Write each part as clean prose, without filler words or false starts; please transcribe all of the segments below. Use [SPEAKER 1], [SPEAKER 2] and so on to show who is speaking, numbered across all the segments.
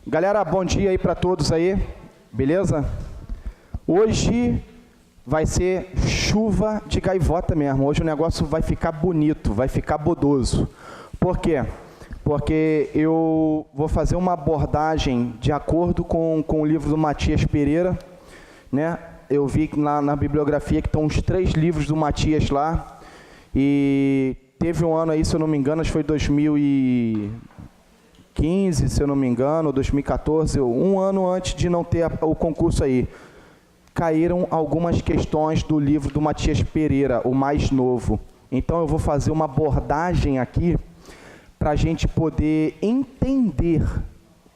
[SPEAKER 1] Galera, bom dia aí para todos aí, beleza? Hoje vai ser chuva de gaivota mesmo. Hoje o negócio vai ficar bonito, vai ficar bodoso. Por quê? Porque eu vou fazer uma abordagem de acordo com o livro do Matias Pereira, né? Eu vi na bibliografia que estão os 3 livros do Matias lá, e teve um ano aí, se eu não me engano, acho que foi 2015, se eu não me engano, 2014, um ano antes de não ter o concurso aí, caíram algumas questões do livro do Matias Pereira, o mais novo. Então eu vou fazer uma abordagem aqui para a gente poder entender.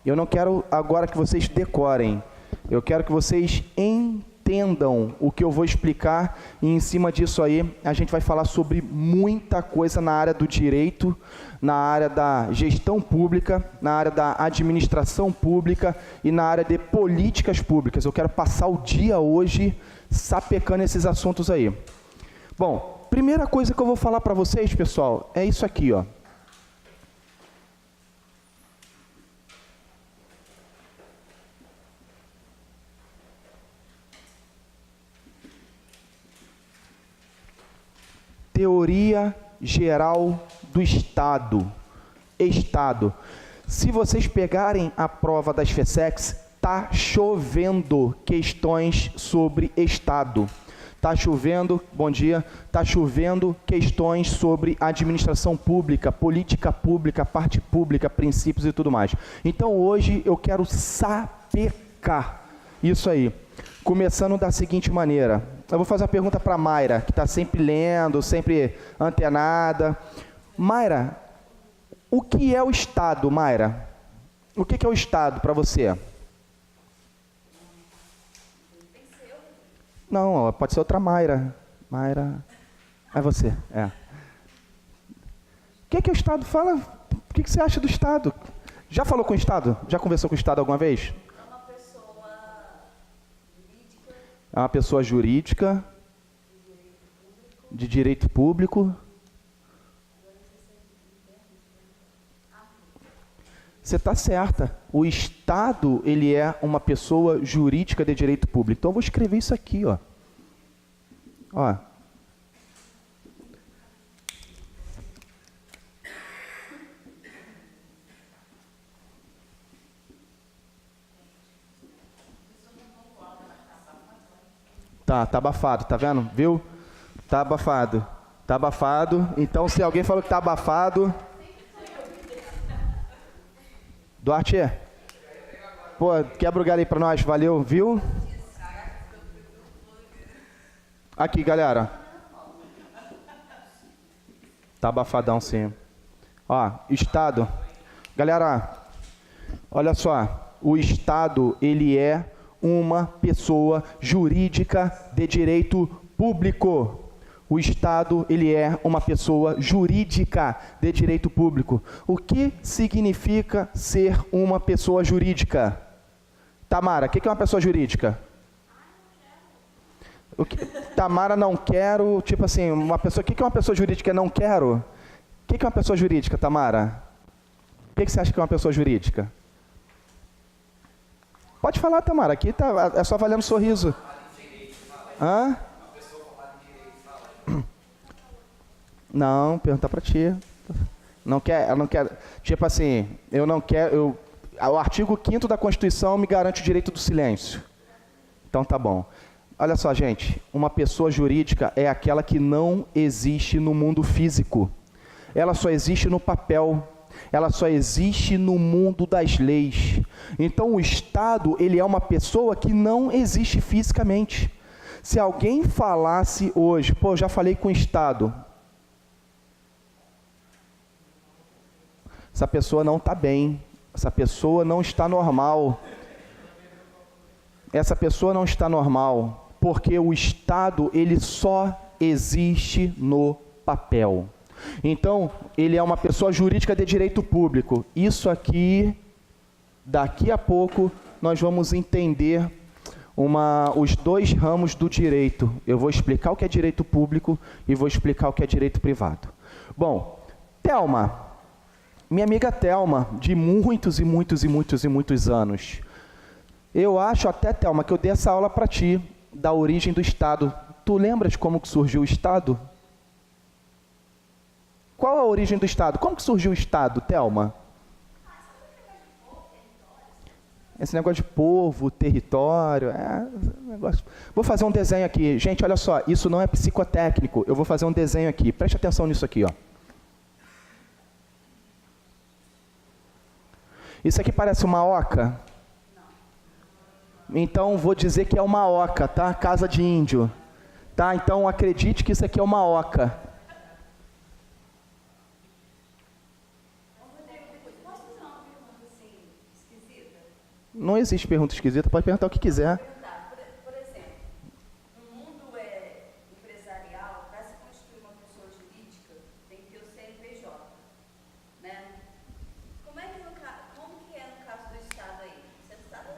[SPEAKER 1] Eu não quero agora que vocês decorem, eu quero que vocês entendam o que eu vou explicar, e em cima disso aí a gente vai falar sobre muita coisa na área do direito, na área da gestão pública, na área da administração pública e na área de políticas públicas. Eu quero passar o dia hoje sapecando esses assuntos aí. Bom, primeira coisa que eu vou falar para vocês, pessoal, é isso aqui, ó. Teoria geral do Estado. Estado. Se vocês pegarem a prova das FESEX, tá chovendo questões sobre Estado. Tá chovendo, bom dia, tá chovendo questões sobre administração pública, política pública, parte pública, princípios e tudo mais. Então hoje eu quero sapecar isso aí. Começando da seguinte maneira, eu vou fazer uma pergunta para a Mayra, que está sempre lendo, sempre antenada. Mayra, o que é o Estado, Mayra? O que é o Estado para você? Não, pode ser outra Mayra. Mayra, é você, é. O que é o Estado? Fala, o que você acha do Estado? Já falou com o Estado? Já conversou com o Estado alguma vez? É uma pessoa jurídica, de direito público. Você está certa. O Estado, ele é uma pessoa jurídica de direito público. Então, eu vou escrever isso aqui, ó. Ó. Tá abafado, tá vendo? Viu? Tá abafado. Tá abafado. Então, se alguém falou que tá abafado... Duarte, pô, quebra o galho aí pra nós, valeu, viu? Aqui, galera. Tá abafadão, sim. Ó, Estado. Galera, olha só. O Estado, ele é uma pessoa jurídica de direito público. O Estado, ele é uma pessoa jurídica de direito público. O que significa ser uma pessoa jurídica? Tamara, o que é uma pessoa jurídica? Tamara, não quero, tipo assim, uma pessoa... O que é uma pessoa jurídica? Não quero? O que é uma pessoa jurídica, Tamara? O que você acha que é uma pessoa jurídica? Pode falar, Tamara, aqui tá, é só valendo sorriso. Hã? Não, perguntar para ti. Não quer, ela não quer. Tipo assim, eu não quero. O artigo 5º da Constituição me garante o direito do silêncio. Então tá bom. Olha só, gente, uma pessoa jurídica é aquela que não existe no mundo físico. Ela só existe no papel. Ela só existe no mundo das leis. Então o Estado, ele é uma pessoa que não existe fisicamente. Se alguém falasse hoje, pô, já falei com o Estado, essa pessoa não está bem, essa pessoa não está normal. Essa pessoa não está normal, porque o Estado, ele só existe no papel. Então, ele é uma pessoa jurídica de direito público. Isso aqui, daqui a pouco, nós vamos entender os 2 ramos do direito. Eu vou explicar o que é direito público e vou explicar o que é direito privado. Bom, Thelma, Minha amiga Thelma, de muitos e muitos e muitos e muitos anos. Eu acho até, Thelma, que eu dei essa aula para ti, da origem do Estado. Tu lembras como que surgiu o Estado? Qual a origem do Estado? Como que surgiu o Estado, Thelma? Esse negócio de povo, território, negócio... Vou fazer um desenho aqui. Gente, olha só, isso não é psicotécnico. Eu vou fazer um desenho aqui. Preste atenção nisso aqui, ó. Isso aqui parece uma oca? Então, vou dizer que é uma oca, tá? Casa de índio. Tá? Então, acredite que isso aqui é uma oca. Não existe pergunta esquisita, pode perguntar o que quiser.
[SPEAKER 2] Por exemplo, no mundo empresarial, para se constituir uma pessoa jurídica, tem que ter o CNPJ, né? Como que é no caso do Estado aí?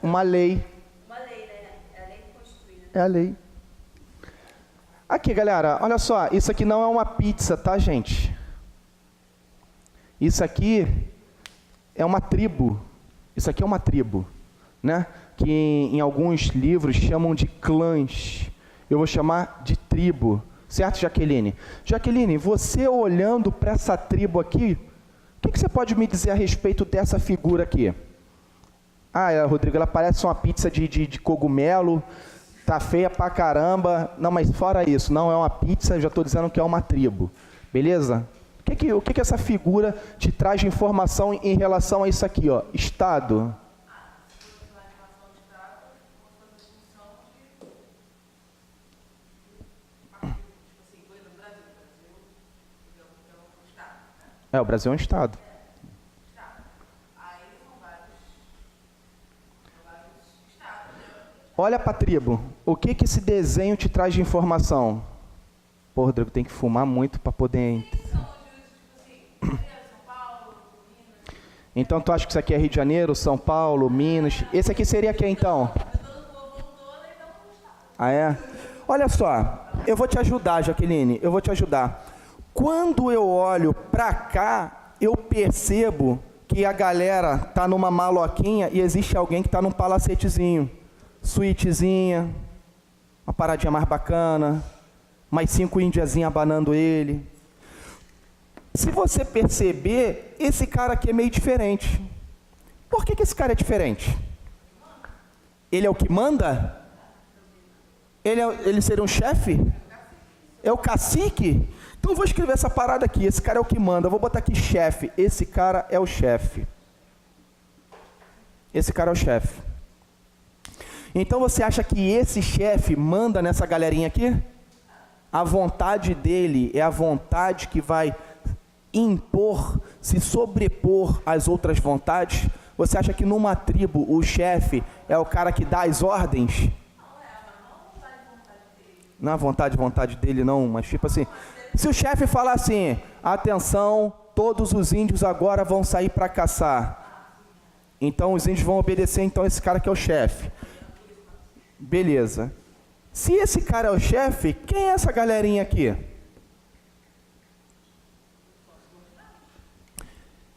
[SPEAKER 1] Uma lei.
[SPEAKER 2] Uma lei, né? É a lei que constitui, né?
[SPEAKER 1] É a lei. Aqui, galera, olha só, isso aqui não é uma pizza, tá, gente? Isso aqui é uma tribo. Isso aqui é uma tribo, né? Que em alguns livros chamam de clãs. Eu vou chamar de tribo. Certo, Jaqueline? Jaqueline, você olhando para essa tribo aqui, o que você pode me dizer a respeito dessa figura aqui? Rodrigo, ela parece uma pizza de cogumelo, tá feia pra caramba. Não, mas fora isso, não é uma pizza, já estou dizendo que é uma tribo. Beleza? O que essa figura te traz de informação em relação a isso aqui, ó? Estado. O Brasil é um Estado. Olha para a tribo. O que esse desenho te traz de informação? Pô, Rodrigo, tem que fumar muito para poder... Então, tu acha que isso aqui é Rio de Janeiro, São Paulo, Minas? Esse aqui seria quem, então? É? Olha só, eu vou te ajudar, Jaqueline, eu vou te ajudar. Quando eu olho para cá, eu percebo que a galera tá numa maloquinha e existe alguém que tá num palacetezinho. Suítezinha, uma paradinha mais bacana, mais 5 índiazinhas abanando ele. Se você perceber, esse cara aqui é meio diferente. Por que esse cara é diferente? Ele é o que manda? Ele seria um chefe? É o cacique? Então eu vou escrever essa parada aqui. Esse cara é o que manda. Eu vou botar aqui chefe. Esse cara é o chefe. Esse cara é o chefe. Então você acha que esse chefe manda nessa galerinha aqui? A vontade dele é a vontade que vai impor, se sobrepor às outras vontades? Você acha que numa tribo o chefe é o cara que dá as ordens? Não é a vontade dele não, mas tipo assim, se o chefe falar assim, atenção, todos os índios agora vão sair para caçar, então os índios vão obedecer, então esse cara que é o chefe. Beleza. Se esse cara é o chefe, quem é essa galerinha aqui?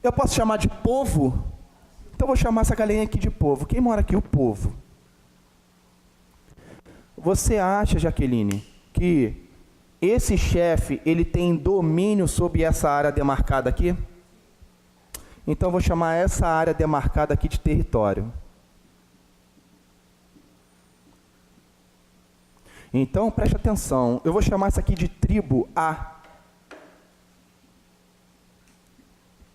[SPEAKER 1] Eu posso chamar de povo? Então vou chamar essa galerinha aqui de povo. Quem mora aqui? O povo. Você acha, Jaqueline, que esse chefe, ele tem domínio sobre essa área demarcada aqui? Então vou chamar essa área demarcada aqui de território. Então, preste atenção, eu vou chamar isso aqui de tribo A.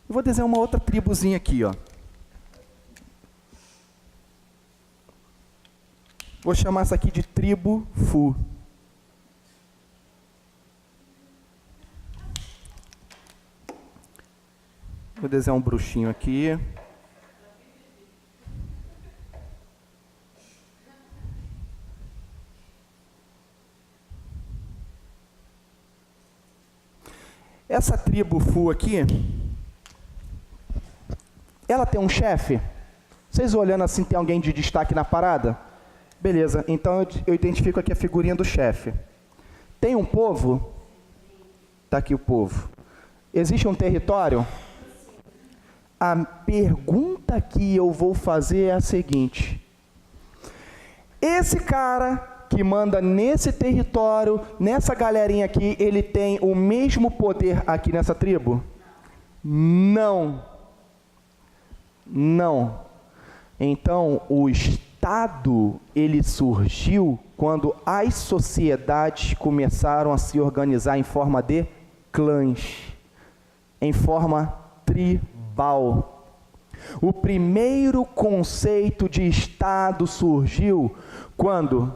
[SPEAKER 1] Eu vou desenhar uma outra tribuzinha aqui, ó. Vou chamar essa aqui de tribo Fu. Vou desenhar um bruxinho aqui. Essa tribo Fu aqui, ela tem um chefe? Vocês olhando assim, tem alguém de destaque na parada? Beleza, então eu identifico aqui a figurinha do chefe. Tem um povo? Está aqui o povo. Existe um território? a pergunta que eu vou fazer é a seguinte: esse cara que manda nesse território, nessa galerinha aqui, ele tem o mesmo poder aqui nessa tribo? Não. Não. Então, o Estado, ele surgiu quando as sociedades começaram a se organizar em forma de clãs, em forma tribal. O primeiro conceito de Estado surgiu quando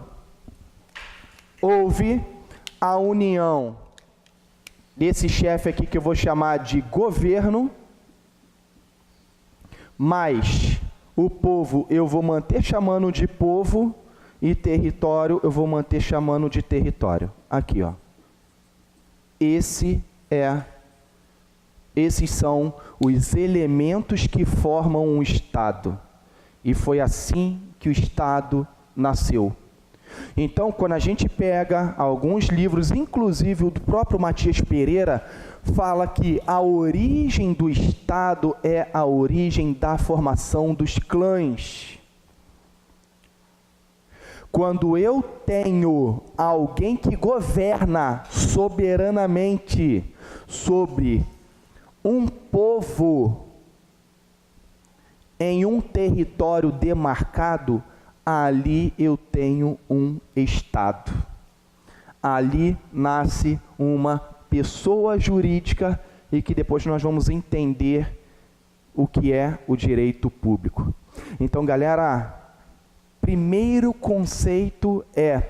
[SPEAKER 1] houve a união desse chefe aqui que eu vou chamar de governo, mas o povo eu vou manter chamando de povo e território eu vou manter chamando de território. Aqui, ó. Esses são os elementos que formam um Estado. E foi assim que o Estado nasceu. Então, quando a gente pega alguns livros, inclusive o do próprio Matias Pereira, fala que a origem do Estado é a origem da formação dos clãs. Quando eu tenho alguém que governa soberanamente sobre um povo em um território demarcado, ali eu tenho um Estado. Ali nasce uma pessoa jurídica e que depois nós vamos entender o que é o direito público. Então, galera, primeiro conceito é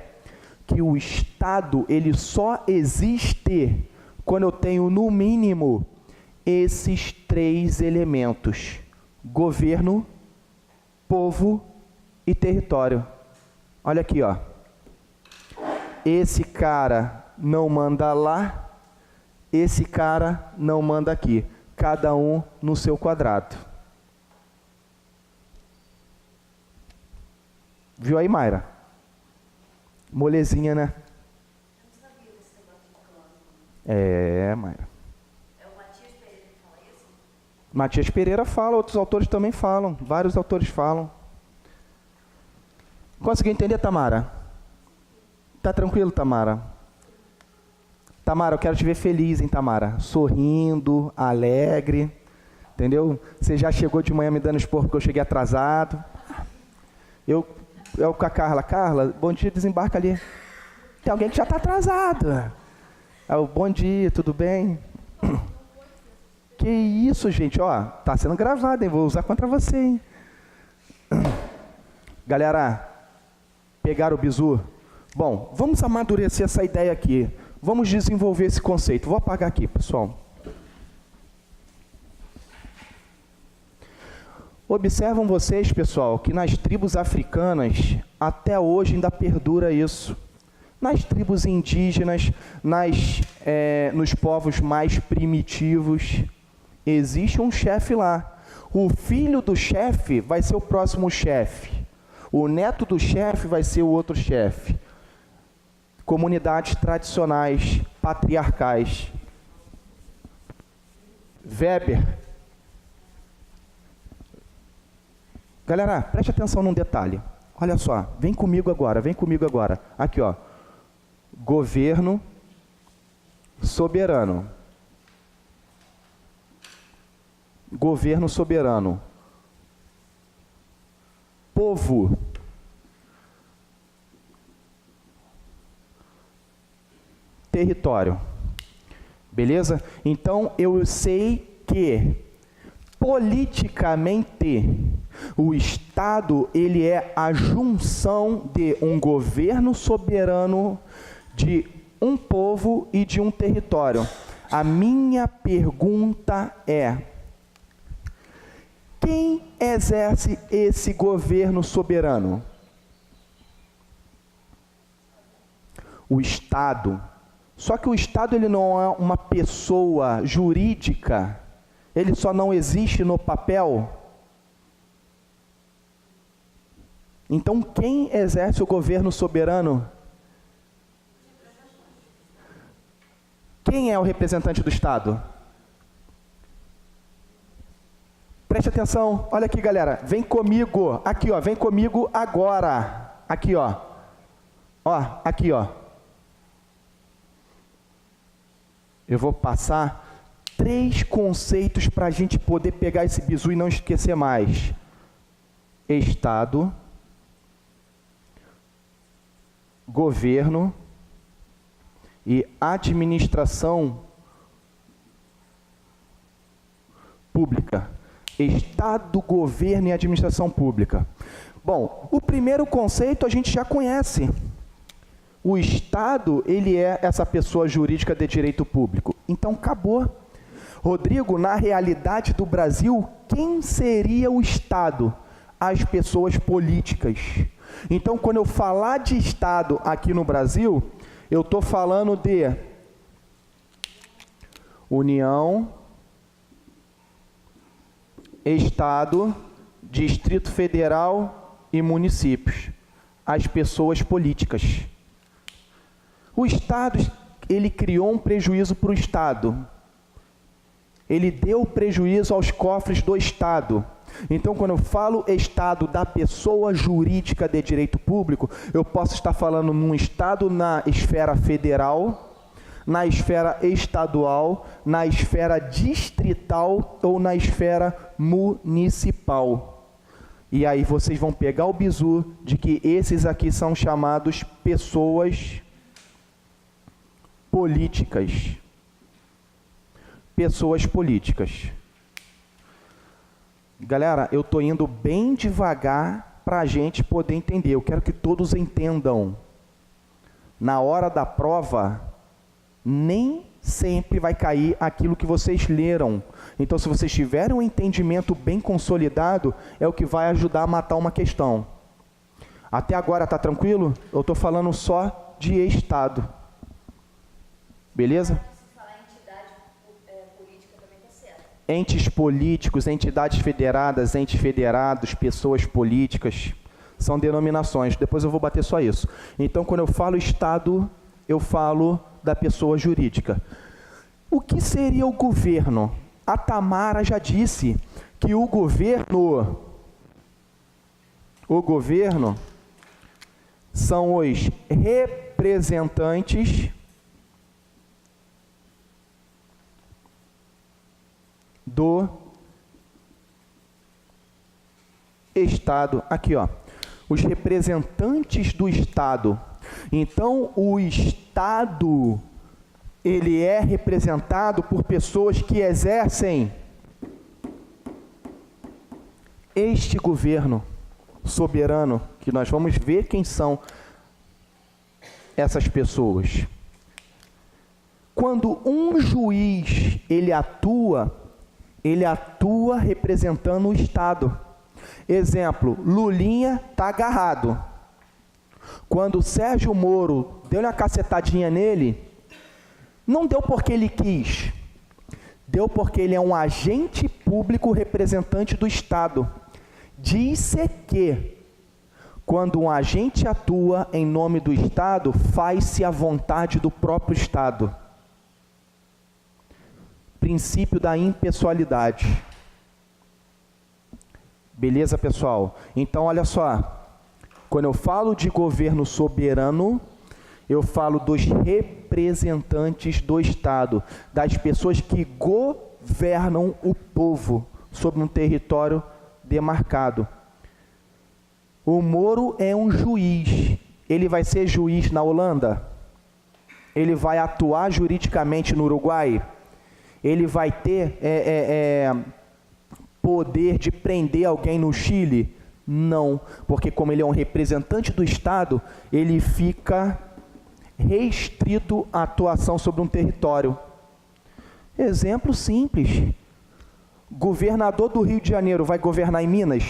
[SPEAKER 1] que o Estado, ele só existe quando eu tenho, no mínimo, esses três elementos: governo, povo e território. Olha aqui, ó. Esse cara não manda lá, esse cara não manda aqui. Cada um no seu quadrado. Viu aí, Mayra? Molezinha, né?
[SPEAKER 2] Eu não sabia desse negócio de clã.
[SPEAKER 1] É, Mayra.
[SPEAKER 2] É o Matias Pereira que fala isso?
[SPEAKER 1] Matias Pereira fala, outros autores também falam. Vários autores falam. Conseguiu entender, Tamara? Tá tranquilo, Tamara? Tamara, eu quero te ver feliz, hein, Tamara? Sorrindo, alegre, entendeu? Você já chegou de manhã me dando esporro porque eu cheguei atrasado. Eu com a Carla. Carla, bom dia, desembarca ali. Tem alguém que já está atrasado. Bom dia, tudo bem? Que isso, gente, ó, tá sendo gravado, hein? Vou usar contra você, hein? Galera, pegaram o bizu? Bom, vamos amadurecer essa ideia aqui. Vamos desenvolver esse conceito. Vou apagar aqui, pessoal. Observam vocês, pessoal, que nas tribos africanas, até hoje ainda perdura isso. Nas tribos indígenas, nos povos mais primitivos, existe um chefe lá. O filho do chefe vai ser o próximo chefe. O neto do chefe vai ser o outro chefe. Comunidades tradicionais, patriarcais. Weber. Galera, preste atenção num detalhe. Olha só, vem comigo agora. Aqui, ó. Governo soberano. Governo soberano. Povo. Território. Beleza? Então, eu sei que, politicamente, o Estado, ele é a junção de um governo soberano, de um povo e de um território. A minha pergunta é: quem exerce esse governo soberano? O Estado. Só que o Estado, ele não é uma pessoa jurídica, ele só não existe no papel. Então, quem exerce o governo soberano? Quem é o representante do Estado? Preste atenção, olha aqui, galera, vem comigo, aqui, ó, vem comigo agora, aqui, ó, aqui, ó. Eu vou passar 3 conceitos para a gente poder pegar esse bizu e não esquecer mais. Estado, governo e administração pública. Estado, governo e administração pública. Bom, o primeiro conceito a gente já conhece. O Estado, ele é essa pessoa jurídica de direito público. Então, acabou. Rodrigo, na realidade do Brasil, quem seria o Estado? As pessoas políticas. Então, quando eu falar de Estado aqui no Brasil, eu estou falando de União, Estado, Distrito Federal e municípios. As pessoas políticas. O Estado, ele criou um prejuízo para o Estado. Ele deu prejuízo aos cofres do Estado. Então, quando eu falo Estado da pessoa jurídica de direito público, eu posso estar falando num Estado na esfera federal, na esfera estadual, na esfera distrital ou na esfera municipal. E aí vocês vão pegar o bizu de que esses aqui são chamados pessoas políticas. Pessoas políticas. Galera, eu estou indo bem devagar para a gente poder entender. Eu quero que todos entendam. Na hora da prova, nem sempre vai cair aquilo que vocês leram. Então, se vocês tiverem um entendimento bem consolidado, é o que vai ajudar a matar uma questão. Até agora, tá tranquilo? Eu estou falando só de Estado. Beleza?
[SPEAKER 2] Se falar entidade política também está certo.
[SPEAKER 1] Entes políticos, entidades federadas, entes federados, pessoas políticas, são denominações. Depois eu vou bater só isso. Então, quando eu falo Estado, eu falo da pessoa jurídica. O que seria o governo? A Tamara já disse que o governo são os representantes do Estado. Aqui, ó. Os representantes do Estado. Então, o Estado, ele é representado por pessoas que exercem este governo soberano, que nós vamos ver quem são essas pessoas. Quando um juiz, ele atua representando o Estado. Exemplo, Lulinha está agarrado. Quando o Sérgio Moro deu uma cacetadinha nele, não deu porque ele quis, deu porque ele é um agente público representante do Estado. Diz-se que, quando um agente atua em nome do Estado, faz-se a vontade do próprio Estado. Princípio da impessoalidade. Beleza, pessoal? Então, olha só. Quando eu falo de governo soberano, eu falo dos representantes do Estado, das pessoas que governam o povo sobre um território demarcado. O Moro é um juiz. Ele vai ser juiz na Holanda? Ele vai atuar juridicamente no Uruguai? Ele vai ter poder de prender alguém no Chile? Não, porque como ele é um representante do Estado, ele fica restrito à atuação sobre um território. Exemplo simples. Governador do Rio de Janeiro vai governar em Minas?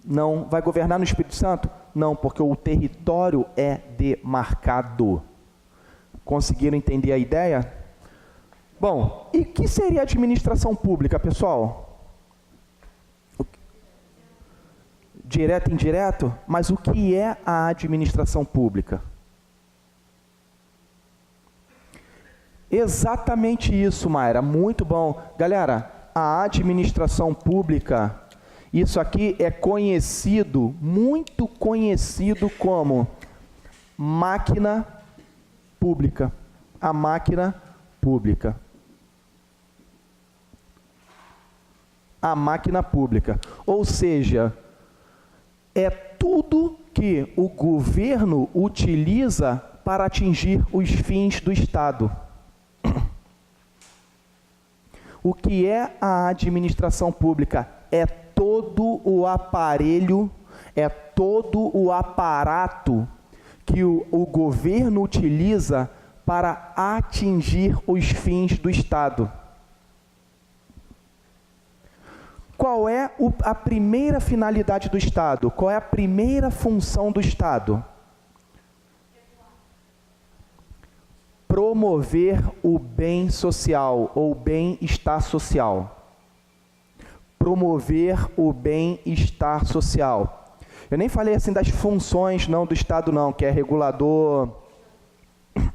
[SPEAKER 1] Não. Vai governar no Espírito Santo? Não, porque o território é demarcado. Conseguiram entender a ideia? Bom, e o que seria administração pública, pessoal? Direto e indireto? Mas o que é a administração pública? Exatamente isso, Mayra. Muito bom. Galera, a administração pública, isso aqui é conhecido, muito conhecido como máquina pública. A máquina pública. A máquina pública. Ou seja, é tudo que o governo utiliza para atingir os fins do Estado. O que é a administração pública? É todo o aparelho, é todo o aparato que o governo utiliza para atingir os fins do Estado. Qual é a primeira finalidade do Estado? Qual é a primeira função do Estado? Promover o bem social ou bem-estar social. Promover o bem-estar social. Eu nem falei assim das funções não do Estado não, que é regulador.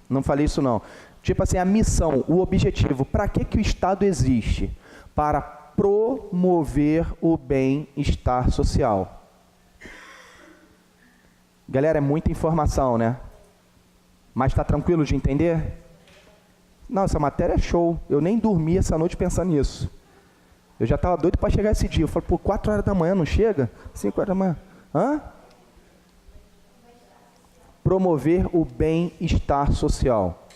[SPEAKER 1] Não falei isso não. Tipo assim, a missão, o objetivo. Para que o Estado existe? Para promover o bem-estar social. Galera, é muita informação, né? Mas está tranquilo de entender? Não, essa matéria é show. Eu nem dormi essa noite pensando nisso. Eu já estava doido para chegar esse dia. Eu falei, pô, 4 horas da manhã não chega? 5 horas da manhã. Hã? Promover o bem-estar social.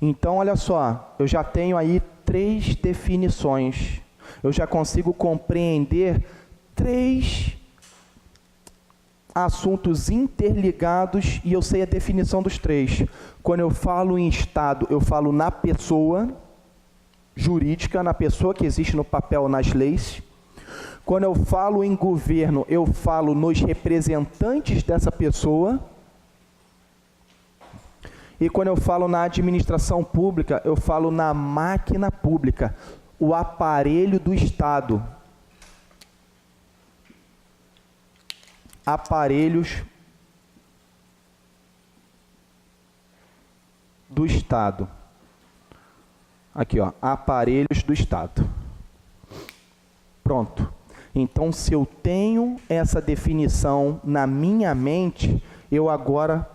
[SPEAKER 1] Então, olha só, eu já tenho aí 3 definições. Eu já consigo compreender 3 assuntos interligados e eu sei a definição dos 3. Quando eu falo em Estado, eu falo na pessoa jurídica, na pessoa que existe no papel, nas leis. Quando eu falo em governo, eu falo nos representantes dessa pessoa. E quando eu falo na administração pública, eu falo na máquina pública, o aparelho do Estado. Aparelhos do Estado. Aqui, ó, aparelhos do Estado. Pronto. Então, se eu tenho essa definição na minha mente, eu agora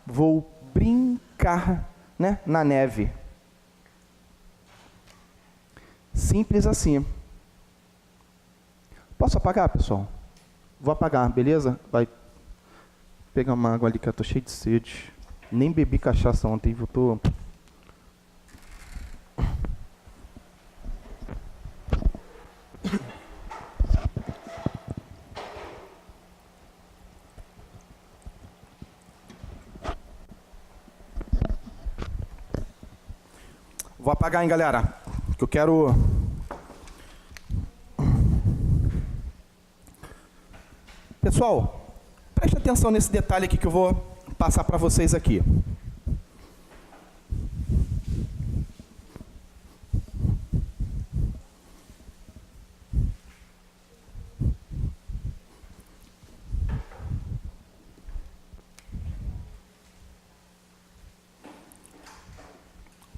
[SPEAKER 1] vou brincar, né, na neve. Simples assim. Posso apagar, pessoal? Vou apagar, beleza? Vai pegar uma água ali que eu tô cheio de sede. Nem bebi cachaça ontem, eu tô... Vou apagar, hein, galera? Que eu quero... Pessoal, preste atenção nesse detalhe aqui que eu vou passar para vocês aqui.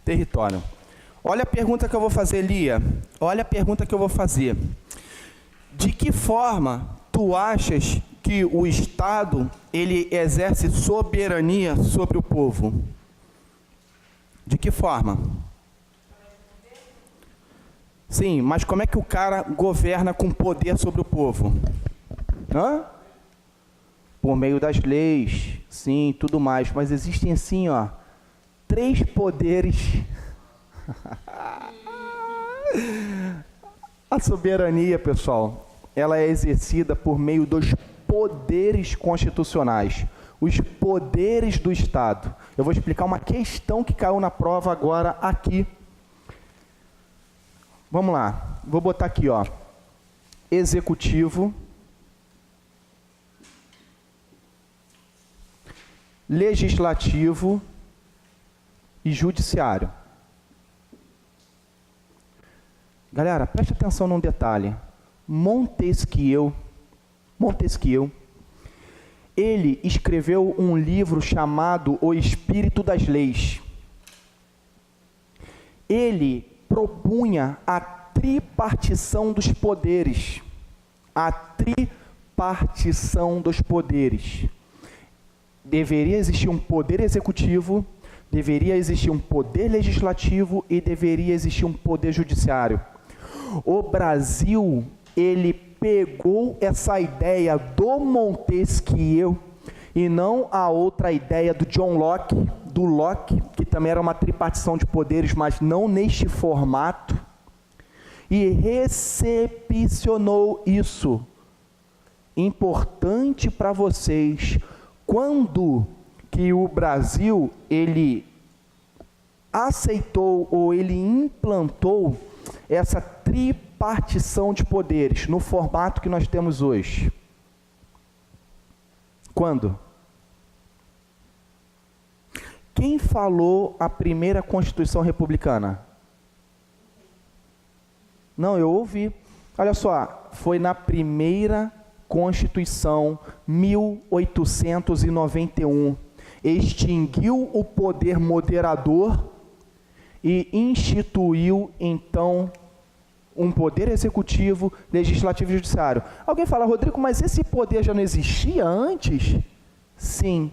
[SPEAKER 1] Território. Olha a pergunta que eu vou fazer, Lia. Olha a pergunta que eu vou fazer. De que forma tu achas que o Estado, ele exerce soberania sobre o povo? De que forma? Sim, mas como é que o cara governa com poder sobre o povo? Hã? Por meio das leis, sim, tudo mais. Mas existem assim, ó, 3 poderes. A soberania, pessoal, ela é exercida por meio dos poderes constitucionais, os poderes do Estado. Eu vou explicar uma questão que caiu na prova agora aqui. Vamos lá, vou botar aqui, ó, executivo, legislativo e judiciário. Galera, preste atenção num detalhe. Montesquieu, ele escreveu um livro chamado O Espírito das Leis. ele propunha a tripartição dos poderes. A tripartição dos poderes. Deveria existir um poder executivo, deveria existir um poder legislativo e deveria existir um poder judiciário. O Brasil, ele pegou essa ideia do Montesquieu e não a outra ideia do John Locke, do Locke, que também era uma tripartição de poderes, mas não neste formato, e recepcionou isso. Importante para vocês, quando que o Brasil, ele aceitou ou ele implantou essa tripartição de poderes no formato que nós temos hoje? Quando? Quem falou a primeira Constituição Republicana? Não, eu ouvi. Olha só, foi na primeira Constituição, 1891. Extinguiu o poder moderador e instituiu, então, um poder executivo, legislativo e judiciário. Alguém fala, Rodrigo, mas esse poder já não existia antes? Sim,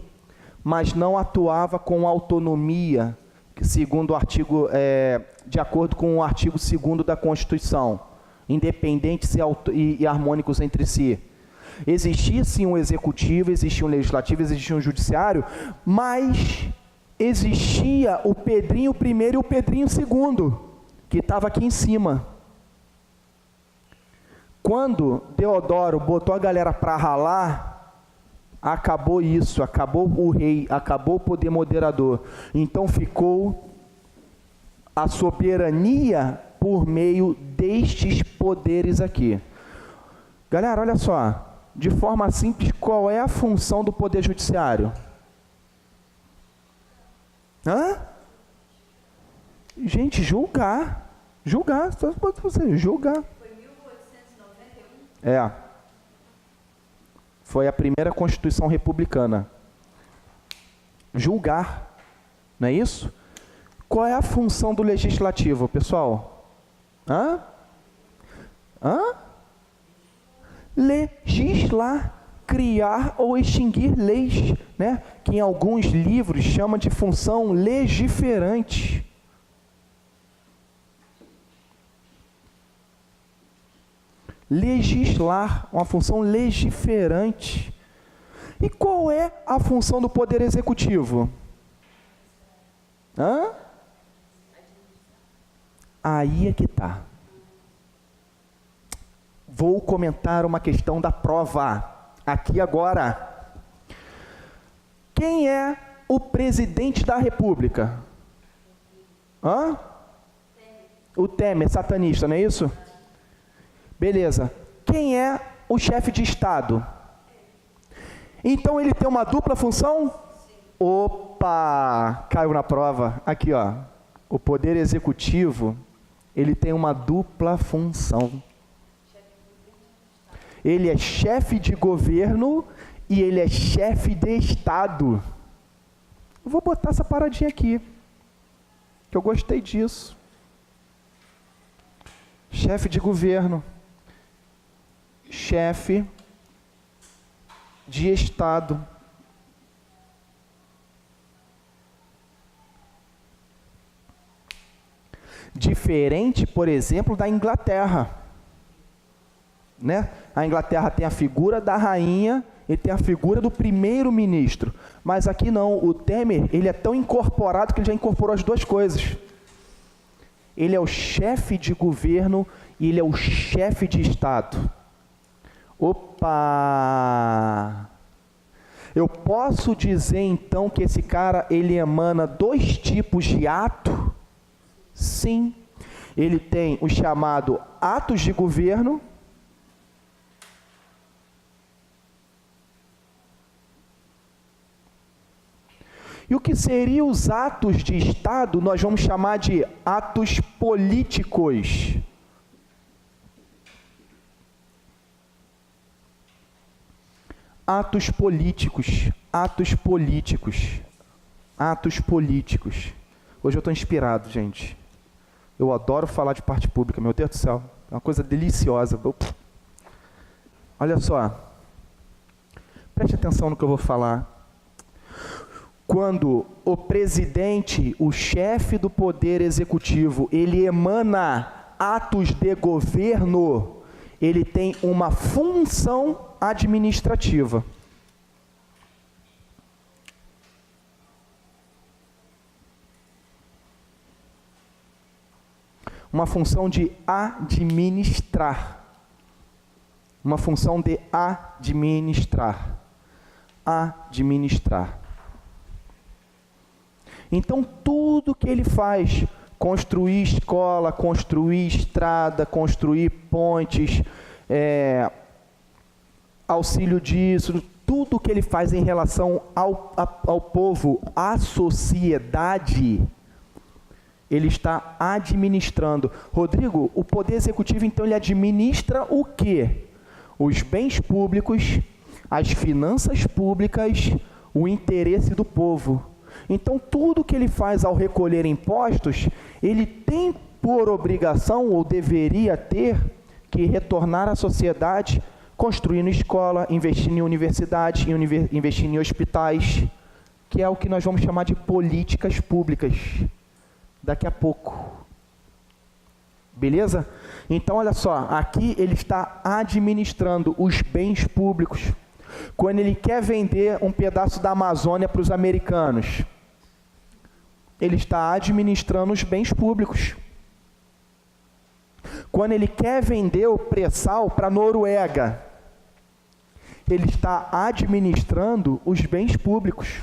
[SPEAKER 1] mas não atuava com autonomia, segundo o artigo, de acordo com o artigo 2º da Constituição, independentes e harmônicos entre si. Existia sim um executivo, existia um legislativo, existia um judiciário, mas existia o Pedrinho I e o Pedrinho II, que estava aqui em cima. Quando Deodoro botou a galera para ralar, acabou isso, acabou o rei, acabou o poder moderador. Então ficou a soberania por meio destes poderes aqui. Galera, olha só, de forma simples, qual é a função do poder judiciário? Gente, julgar. Julgar, só pode você julgar.
[SPEAKER 2] Foi 1891?
[SPEAKER 1] Foi a primeira Constituição Republicana. Julgar, não é isso? Qual é a função do legislativo, pessoal? Legislar, criar ou extinguir leis, né? Que em alguns livros chama de função legiferante. Legislar, uma função legiferante. E qual é a função do poder executivo? Aí é que está. Vou comentar uma questão da prova, aqui agora. Quem é o presidente da República? O Temer, satanista, não é isso? Beleza. Quem é o chefe de Estado? Então ele tem uma dupla função? Opa! Caiu na prova. Aqui, ó. O poder executivo, ele tem uma dupla função. Ele é chefe de governo e ele é chefe de Estado. Eu vou botar essa paradinha aqui, que eu gostei disso. Chefe de governo, chefe de Estado. Diferente, por exemplo, da Inglaterra, né? A Inglaterra tem a figura da rainha e tem a figura do primeiro-ministro. Mas aqui não, o Temer, ele é tão incorporado que ele já incorporou as duas coisas. Ele é o chefe de governo e ele é o chefe de Estado. Opa! Eu posso dizer então que esse cara, ele emana dois tipos de ato? Sim. Ele tem o chamado atos de governo e o que seriam os atos de Estado, nós vamos chamar de atos políticos. Atos políticos, atos políticos, atos políticos. Hoje eu estou inspirado, gente. Eu adoro falar de parte pública, meu Deus do céu. É uma coisa deliciosa. Olha só. Preste atenção no que eu vou falar. Quando o presidente, o chefe do poder executivo, ele emana atos de governo, ele tem uma função administrativa. Uma função de administrar. Uma função de administrar. Administrar. Então, tudo que ele faz, construir escola, construir estrada, construir pontes, auxílio disso, tudo que ele faz em relação ao povo, à sociedade, ele está administrando. Rodrigo, o Poder Executivo, então, ele administra o quê? Os bens públicos, as finanças públicas, o interesse do povo. Então, tudo que ele faz ao recolher impostos, ele tem por obrigação, ou deveria ter, que retornar à sociedade, construindo escola, investindo em universidades, investindo em hospitais, que é o que nós vamos chamar de políticas públicas, daqui a pouco. Beleza? Então, olha só, aqui ele está administrando os bens públicos. Quando ele quer vender um pedaço da Amazônia para os americanos, ele está administrando os bens públicos. Quando ele quer vender o pré-sal para a Noruega, ele está administrando os bens públicos.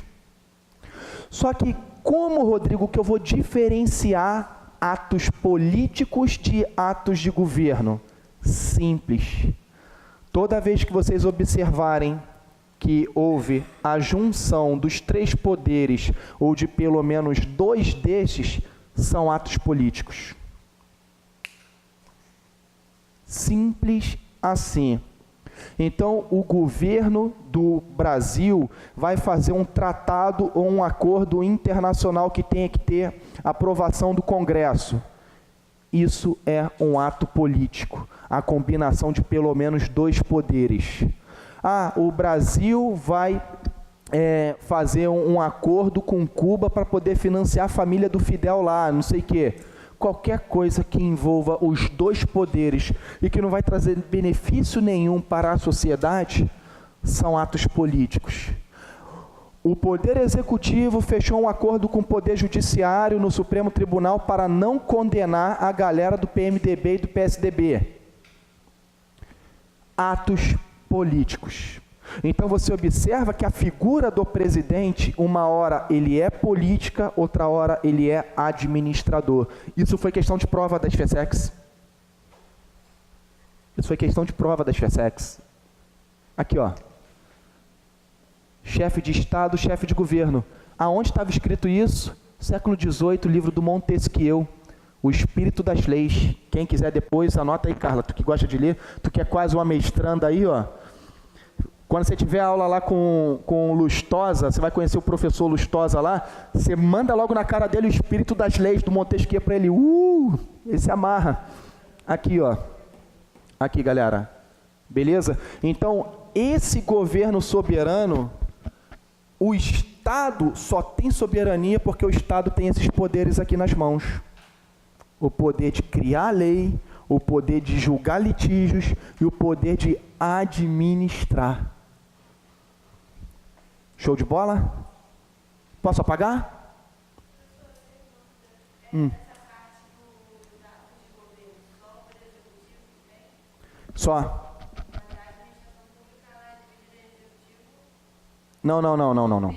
[SPEAKER 1] Só que como, Rodrigo, que eu vou diferenciar atos políticos de atos de governo? Simples. Toda vez que vocês observarem que houve a junção dos 3 poderes, ou de pelo menos 2 destes, são atos políticos. Simples assim. Então, o governo do Brasil vai fazer um tratado ou um acordo internacional que tenha que ter aprovação do Congresso. Isso é um ato político, a combinação de pelo menos 2 poderes. O Brasil vai fazer um acordo com Cuba para poder financiar a família do Fidel lá, não sei o quê. Qualquer coisa que envolva os 2 poderes e que não vai trazer benefício nenhum para a sociedade, são atos políticos. O Poder Executivo fechou um acordo com o Poder Judiciário no Supremo Tribunal para não condenar a galera do PMDB e do PSDB. Atos políticos. Então você observa que a figura do presidente, uma hora ele é política, outra hora ele é administrador. Isso foi questão de prova da SFSEX. Isso foi questão de prova da SFSEX. Aqui, ó. Chefe de Estado, chefe de governo. Aonde estava escrito isso? Século XVIII, livro do Montesquieu, O Espírito das Leis. Quem quiser depois, anota aí, Carla, tu que gosta de ler, tu que é quase uma mestranda aí, ó. Quando você tiver aula lá com o Lustosa, você vai conhecer o professor Lustosa lá, você manda logo na cara dele o Espírito das Leis do Montesquieu para ele. Ele se amarra. Aqui, ó. Aqui, galera. Beleza? Então, esse governo soberano, o Estado só tem soberania porque o Estado tem esses poderes aqui nas mãos. O poder de criar a lei, o poder de julgar litígios e o poder de administrar. Show de bola? Posso apagar? Só. Não.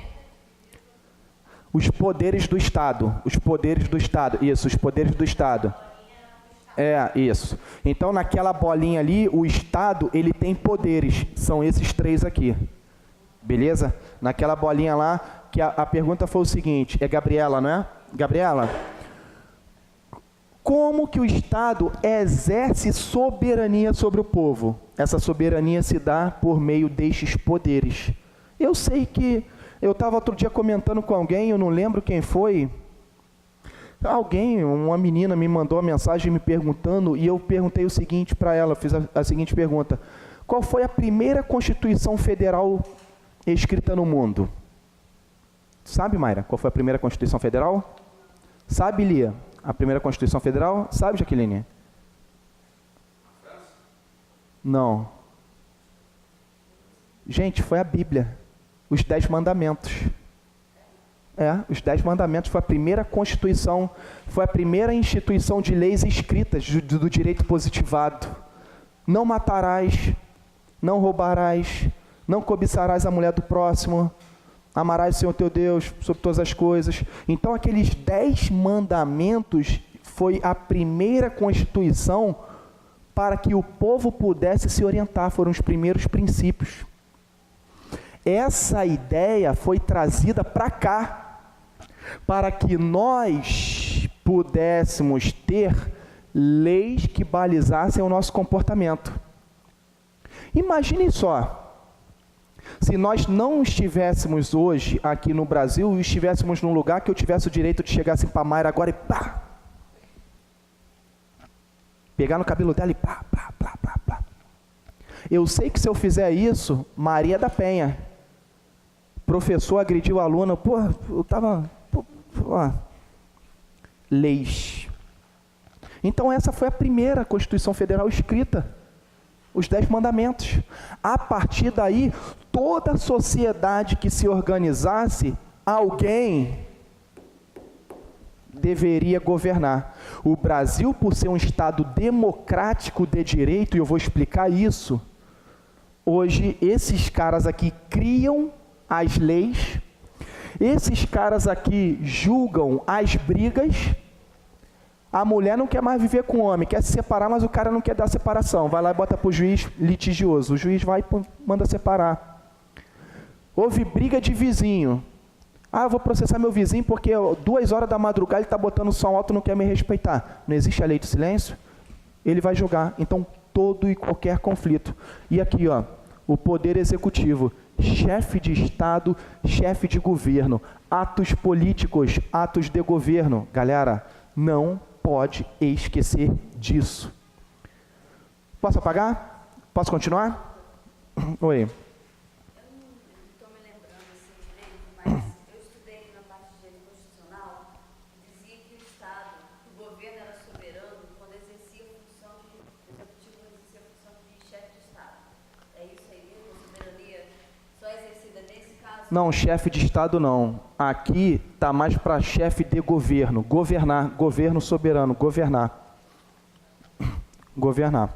[SPEAKER 1] Os poderes do Estado. Os poderes do Estado. Isso, os poderes do Estado. Isso. Então, naquela bolinha ali, o Estado, ele tem poderes. São esses 3 aqui. Beleza? Naquela bolinha lá, que a pergunta foi o seguinte, é Gabriela, não é? Gabriela, como que o Estado exerce soberania sobre o povo? Essa soberania se dá por meio destes poderes. Eu sei que, eu estava outro dia comentando com alguém, eu não lembro quem foi, Alguém, uma menina me mandou uma mensagem me perguntando, e eu perguntei o seguinte para ela, fiz a seguinte pergunta: qual foi a primeira Constituição Federal escrita no mundo? Sabe, Mayra, qual foi a primeira Constituição Federal? Sabe, Lia, a primeira Constituição Federal? Sabe, Jaqueline? Não. Gente, foi a Bíblia, os 10 mandamentos. Os 10 mandamentos foi a primeira Constituição, foi a primeira instituição de leis escritas do direito positivado. Não matarás, não roubarás, não cobiçarás a mulher do próximo, amarás o Senhor teu Deus sobre todas as coisas. Então, aqueles 10 mandamentos foi a primeira Constituição para que o povo pudesse se orientar, foram os primeiros princípios. Essa ideia foi trazida para cá, para que nós pudéssemos ter leis que balizassem o nosso comportamento. Imagine só, se nós não estivéssemos hoje aqui no Brasil e estivéssemos num lugar que eu tivesse o direito de chegar assim para a Mayra agora e pá, pegar no cabelo dela e pá. Eu sei que se eu fizer isso, Maria da Penha, professor agrediu o aluno, eu estava... leis. Então essa foi a primeira Constituição Federal escrita, os 10 mandamentos. A partir daí, toda a sociedade que se organizasse, alguém deveria governar. O Brasil, por ser um Estado democrático de direito, e eu vou explicar isso, hoje esses caras aqui criam as leis, esses caras aqui julgam as brigas. A mulher não quer mais viver com o homem, quer se separar, mas o cara não quer dar separação. Vai lá e bota para o juiz litigioso. O juiz vai e manda separar. Houve briga de vizinho. Eu vou processar meu vizinho porque 2 horas da madrugada ele está botando som alto e não quer me respeitar. Não existe a lei do silêncio? Ele vai julgar. Então, todo e qualquer conflito. E aqui, o poder executivo, chefe de Estado, chefe de governo, atos políticos, atos de governo. Galera, não pode esquecer disso. Posso apagar? Posso continuar? Oi.
[SPEAKER 2] Eu não estou me lembrando assim direito, mas eu estudei na parte de direito constitucional, dizia que o Estado, que o governo era soberano quando exercia a função de executivo, exercia a função de chefe de Estado. É isso aí mesmo? A soberania só exercida nesse caso?
[SPEAKER 1] Não, chefe de Estado não. Aqui está mais para chefe de governo. Governar, governo soberano, governar. Governar.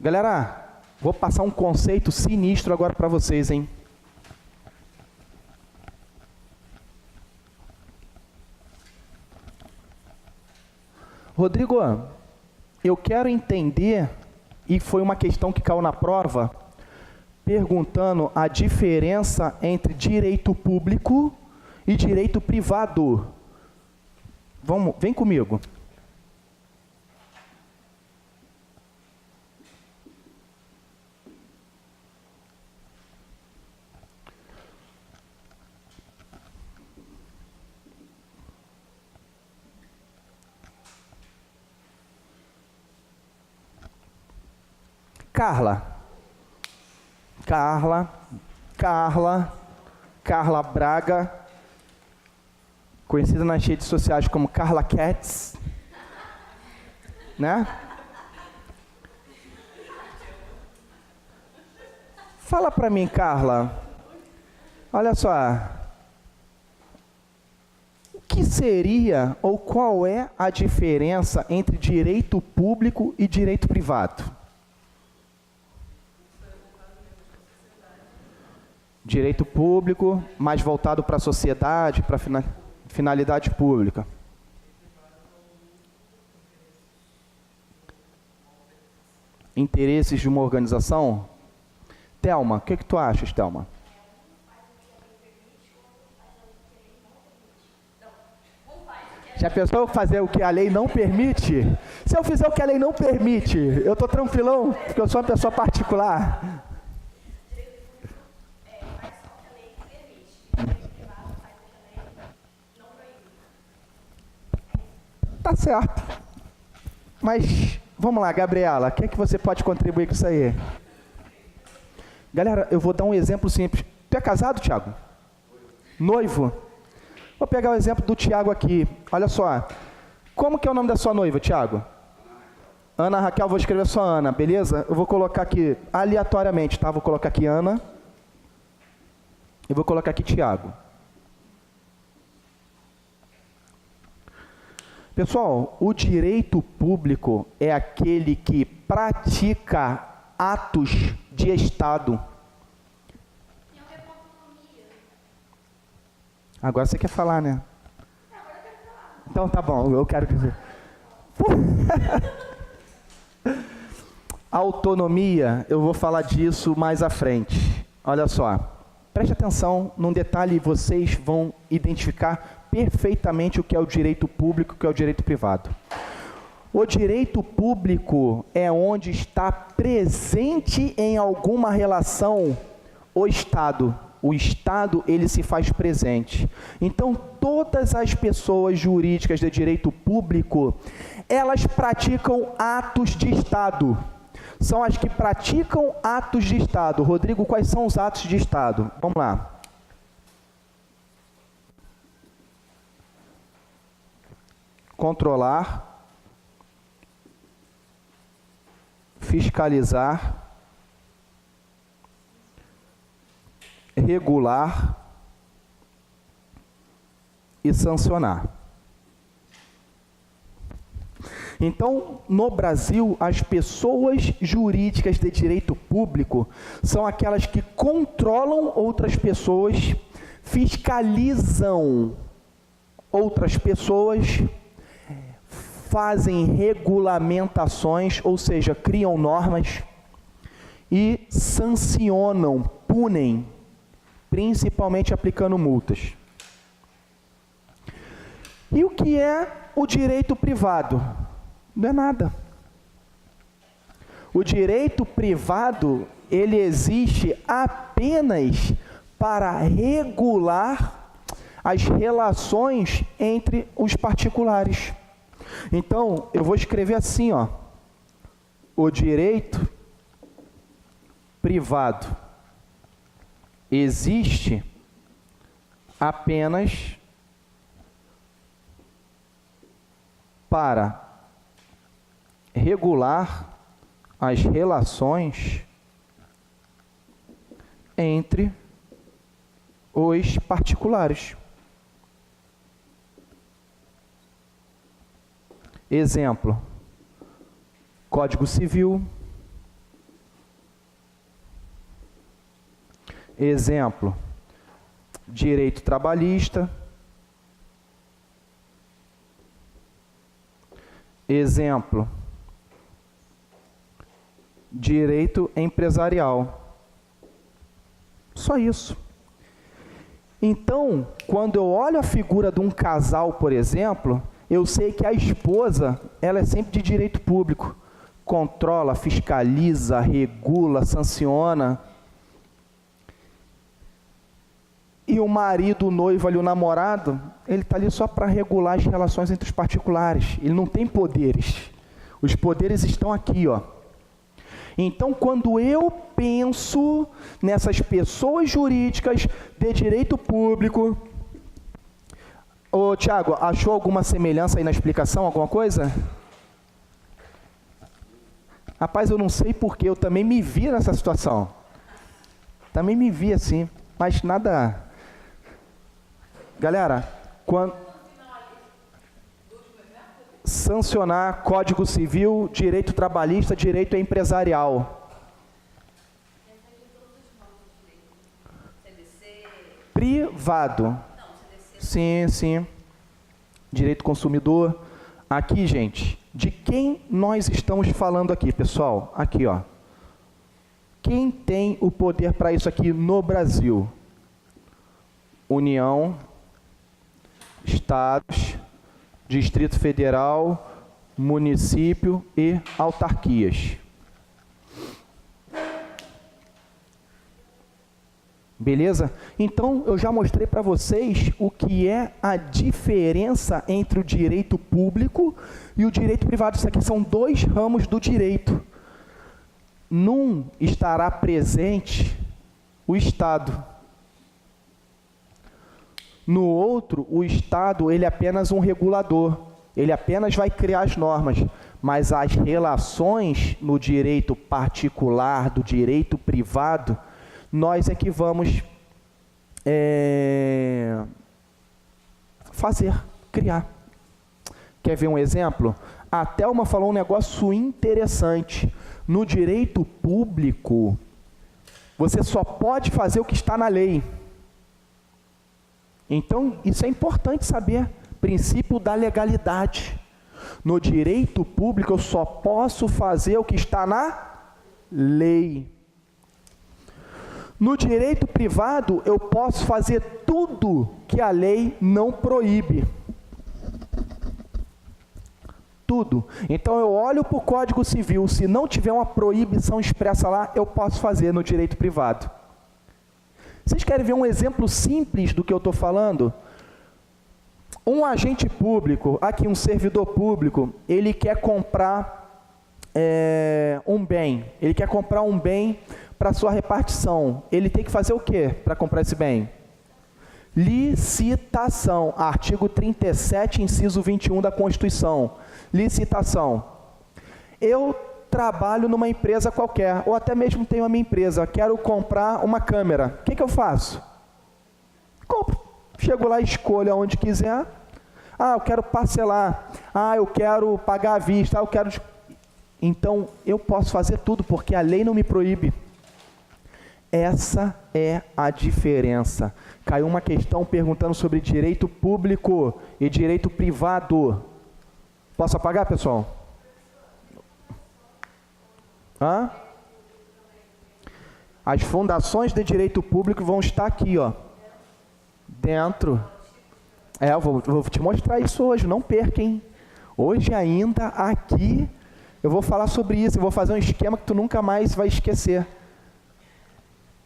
[SPEAKER 1] Galera, vou passar um conceito sinistro agora para vocês, hein? Rodrigo, eu quero entender, e foi uma questão que caiu na prova, perguntando a diferença entre direito público e direito privado. Vem comigo. Carla Braga, conhecida nas redes sociais como Carla Cats, né? Fala para mim, Carla, olha só, o que seria ou qual é a diferença entre direito público e direito privado? Direito público, mais voltado para a sociedade, para finalidade pública. Interesses de uma organização? Thelma, o que tu achas, Thelma? Já pensou fazer o que a lei não permite? Se eu fizer o que a lei não permite, eu estou tranquilão, porque eu sou uma pessoa particular. Tá certo. Mas, vamos lá, Gabriela, o que é que você pode contribuir com isso aí? Galera, eu vou dar um exemplo simples. Tu é casado, Tiago? Noivo? Vou pegar o exemplo do Tiago aqui. Olha só. Como que é o nome da sua noiva, Tiago? Ana Raquel, vou escrever só Ana, beleza? Eu vou colocar aqui aleatoriamente, tá? Vou colocar aqui Ana. E vou colocar aqui Tiago. Pessoal, o direito público é aquele que pratica atos de Estado. Agora você quer falar, né? Então tá bom, eu quero dizer. Autonomia, eu vou falar disso mais à frente. Olha só, preste atenção num detalhe e vocês vão identificar perfeitamente o que é o direito público e o que é o direito privado. O direito público é onde está presente em alguma relação o Estado. O Estado, ele se faz presente. Então, todas as pessoas jurídicas de direito público, elas praticam atos de Estado. São as que praticam atos de Estado. Rodrigo, quais são os atos de Estado? Vamos lá. Controlar, fiscalizar, regular e sancionar. Então, no Brasil, as pessoas jurídicas de direito público são aquelas que controlam outras pessoas, fiscalizam outras pessoas, fazem regulamentações, ou seja, criam normas e sancionam, punem, principalmente aplicando multas. E o que é o direito privado? Não é nada. O direito privado, ele existe apenas para regular as relações entre os particulares. Então, eu vou escrever assim, ó. O direito privado existe apenas para regular as relações entre os particulares. Exemplo: Código Civil. Exemplo: direito trabalhista. Exemplo: direito empresarial. Só isso. Então, quando eu olho a figura de um casal, por exemplo, eu sei que a esposa, ela é sempre de direito público. Controla, fiscaliza, regula, sanciona. E o marido, o noivo ali, o namorado, ele está ali só para regular as relações entre os particulares. Ele não tem poderes. Os poderes estão aqui, ó. Então, quando eu penso nessas pessoas jurídicas de direito público... Ô, Tiago, achou alguma semelhança aí na explicação, alguma coisa? Rapaz, eu não sei porquê, eu também me vi nessa situação. Também me vi assim, mas nada... Galera, quando... sancionar Código Civil, direito trabalhista, direito empresarial. Privado. Sim, sim. Direito consumidor. Aqui, gente, de quem nós estamos falando aqui, pessoal? Aqui, ó. Quem tem o poder para isso aqui no Brasil? União, Estados, Distrito Federal, município e autarquias. Beleza? Então, eu já mostrei para vocês o que é a diferença entre o direito público e o direito privado. Isso aqui são dois ramos do direito. Num estará presente o Estado. No outro, o Estado, ele é apenas um regulador. Ele apenas vai criar as normas. Mas as relações no direito particular, do direito privado, nós é que vamos criar. Quer ver um exemplo? A Thelma falou um negócio interessante. No direito público, você só pode fazer o que está na lei. Então, isso é importante saber. Princípio da legalidade. No direito público, eu só posso fazer o que está na lei. No direito privado, eu posso fazer tudo que a lei não proíbe. Tudo. Então, eu olho para o Código Civil, se não tiver uma proibição expressa lá, eu posso fazer no direito privado. Vocês querem ver um exemplo simples do que eu estou falando? Um agente público, aqui um servidor público, ele quer comprar um bem. Ele quer comprar um bem para sua repartição. Ele tem que fazer o quê para comprar esse bem? Licitação. Artigo 37, inciso 21 da Constituição. Licitação. Eu trabalho numa empresa qualquer, ou até mesmo tenho a minha empresa, quero comprar uma câmera. O que eu faço? Compro. Chego lá, escolho aonde quiser. Ah, eu quero parcelar. Ah, eu quero pagar à vista. Ah, eu quero... Então, eu posso fazer tudo, porque a lei não me proíbe. Essa é a diferença. Caiu uma questão perguntando sobre direito público e direito privado. Posso apagar, pessoal? Hã? As fundações de direito público vão estar aqui, ó. Dentro. Eu vou te mostrar isso hoje, não perca, hein? Hoje ainda aqui eu vou falar sobre isso, eu vou fazer um esquema que tu nunca mais vai esquecer.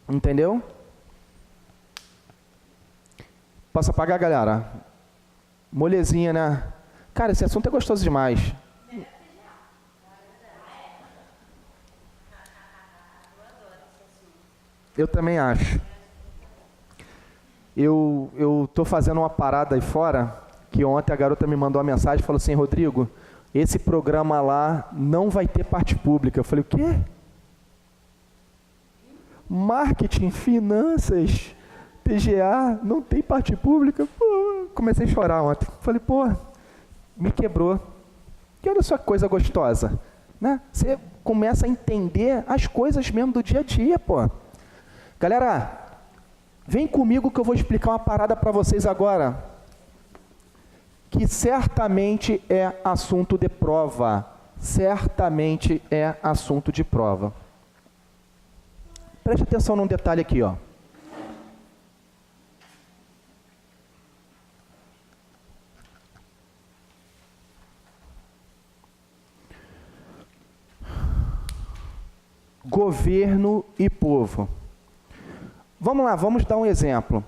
[SPEAKER 1] Entendeu? Posso apagar, galera? Molezinha, né? Cara, esse assunto é gostoso demais. Eu também acho. Eu tô fazendo uma parada aí fora, que ontem a garota me mandou uma mensagem e falou assim: Rodrigo, esse programa lá não vai ter parte pública. Eu falei, o quê? Marketing, finanças, TGA, não tem parte pública? Pô, comecei a chorar ontem. Falei, pô, me quebrou. Que olha só que coisa gostosa, né? Você começa a entender as coisas mesmo do dia a dia, pô. Galera, vem comigo que eu vou explicar uma parada para vocês agora, que certamente é assunto de prova. Certamente é assunto de prova. Preste atenção num detalhe aqui, ó. Governo e povo. Vamos lá, vamos dar um exemplo.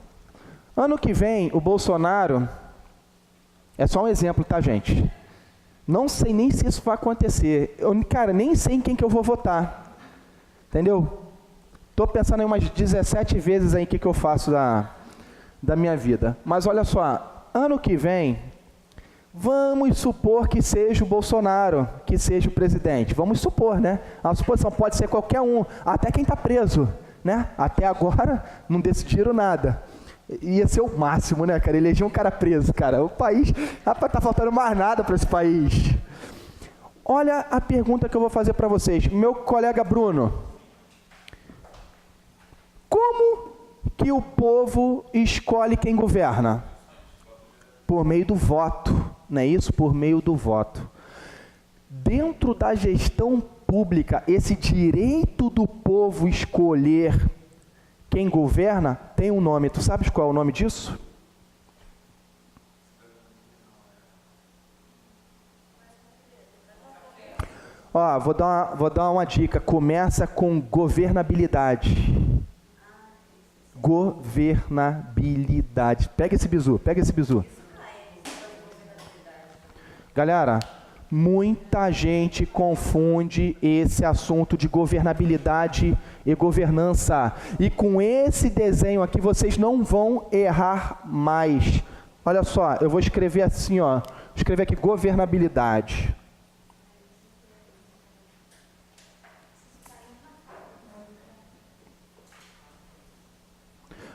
[SPEAKER 1] Ano que vem, o Bolsonaro... É só um exemplo, tá, gente? Não sei nem se isso vai acontecer. Cara, nem sei em quem que eu vou votar. Entendeu? Estou pensando em umas 17 vezes aí o que eu faço da minha vida. Mas olha só, ano que vem, vamos supor que seja o Bolsonaro, que seja o presidente. Vamos supor, né? A suposição pode ser qualquer um, até quem está preso, né? Até agora não decidiram nada. Ia ser o máximo, né, cara? Eleger um cara preso, cara. O país... Rapaz, tá faltando mais nada para esse país. Olha a pergunta que eu vou fazer para vocês. Meu colega Bruno. Como que o povo escolhe quem governa? Por meio do voto. Não é isso? Por meio do voto. Dentro da gestão pública, esse direito do povo escolher quem governa tem um nome. Tu sabes qual é o nome disso? Ó, vou dar uma dica. Começa com governabilidade. Governabilidade. Pega esse bizu, pega esse bizu. Galera, muita gente confunde esse assunto de governabilidade e governança. E com esse desenho aqui, vocês não vão errar mais. Olha só, eu vou escrever assim, ó. Vou escrever aqui, governabilidade.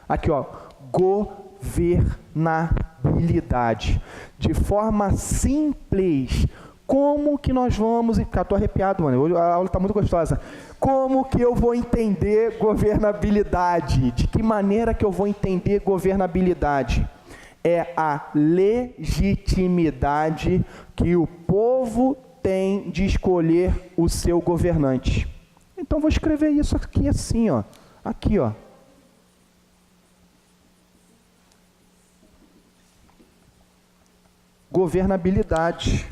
[SPEAKER 1] Aqui, ó, governabilidade. De forma simples, como que nós vamos... Cara, tô arrepiado, mano. A aula está muito gostosa. Como que eu vou entender governabilidade? De que maneira que eu vou entender governabilidade? É a legitimidade que o povo tem de escolher o seu governante. Então, vou escrever isso aqui assim, ó. Aqui, ó. Governabilidade.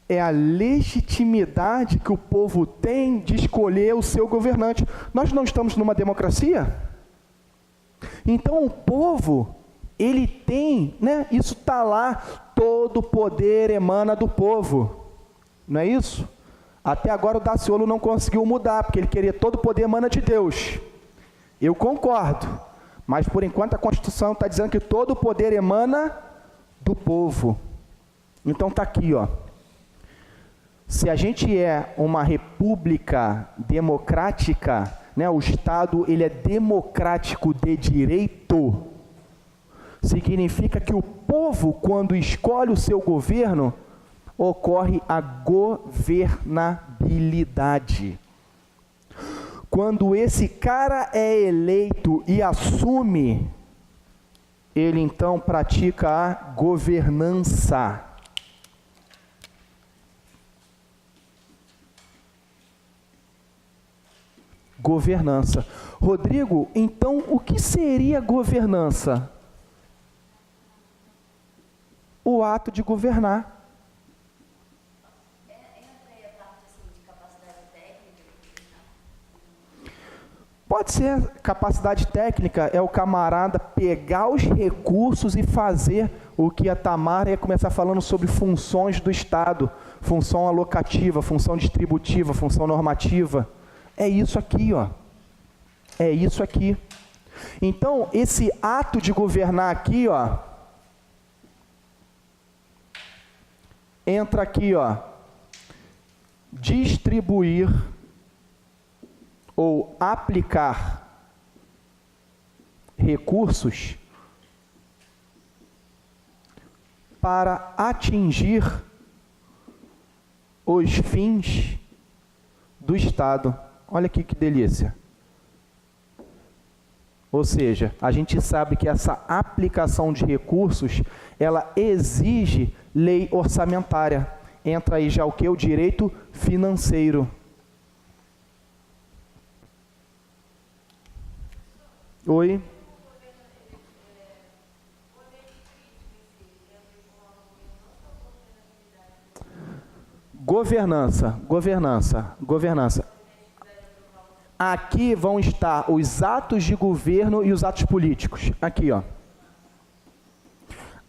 [SPEAKER 1] É a legitimidade que o povo tem de escolher o seu governante. Nós não estamos numa democracia? Então o povo, ele tem, né? Isso está lá, todo poder emana do povo. Não é isso? Até agora o Daciolo não conseguiu mudar, porque ele queria todo poder emana de Deus. Eu concordo, mas por enquanto a Constituição está dizendo que todo poder emana do povo. Então está aqui, ó. Se a gente é uma república democrática, né, o Estado ele é democrático de direito, significa que o povo, quando escolhe o seu governo, ocorre a governabilidade. Quando esse cara é eleito e assume, ele então pratica a governança. Governança. Rodrigo, então o que seria governança? O ato de governar.
[SPEAKER 2] Entra aí a parte assim, de capacidade técnica?
[SPEAKER 1] Pode ser capacidade técnica, é o camarada pegar os recursos e fazer o que a Tamara ia começar falando sobre funções do Estado, função alocativa, função distributiva, função normativa. É isso aqui, ó. É isso aqui. Então, esse ato de governar aqui, ó, entra aqui, ó, distribuir ou aplicar recursos para atingir os fins do Estado. Olha aqui que delícia. Ou seja, a gente sabe que essa aplicação de recursos, ela exige lei orçamentária. Entra aí já o que? O direito financeiro. Oi? Governança. Aqui vão estar os atos de governo e os atos políticos. Aqui, ó.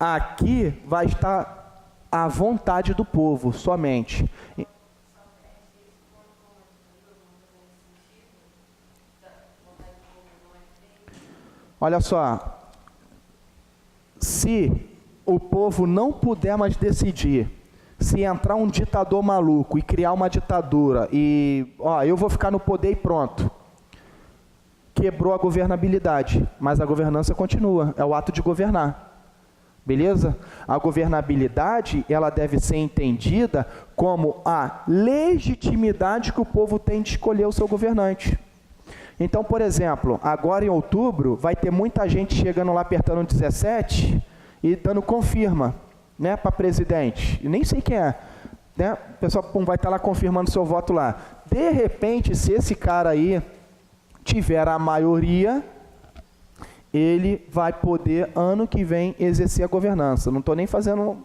[SPEAKER 1] Aqui vai estar a vontade do povo, somente. Olha só. Se o povo não puder mais decidir, se entrar um ditador maluco e criar uma ditadura e, ó, eu vou ficar no poder e pronto. Quebrou a governabilidade, mas a governança continua, é o ato de governar. Beleza? A governabilidade, ela deve ser entendida como a legitimidade que o povo tem de escolher o seu governante. Então, por exemplo, agora em outubro, vai ter muita gente chegando lá apertando 17 e dando confirma. né, para presidente, e nem sei quem é, né? O pessoal vai estar lá confirmando seu voto lá. De repente, se esse cara aí tiver a maioria, ele vai poder, ano que vem, exercer a governança. Não estou nem fazendo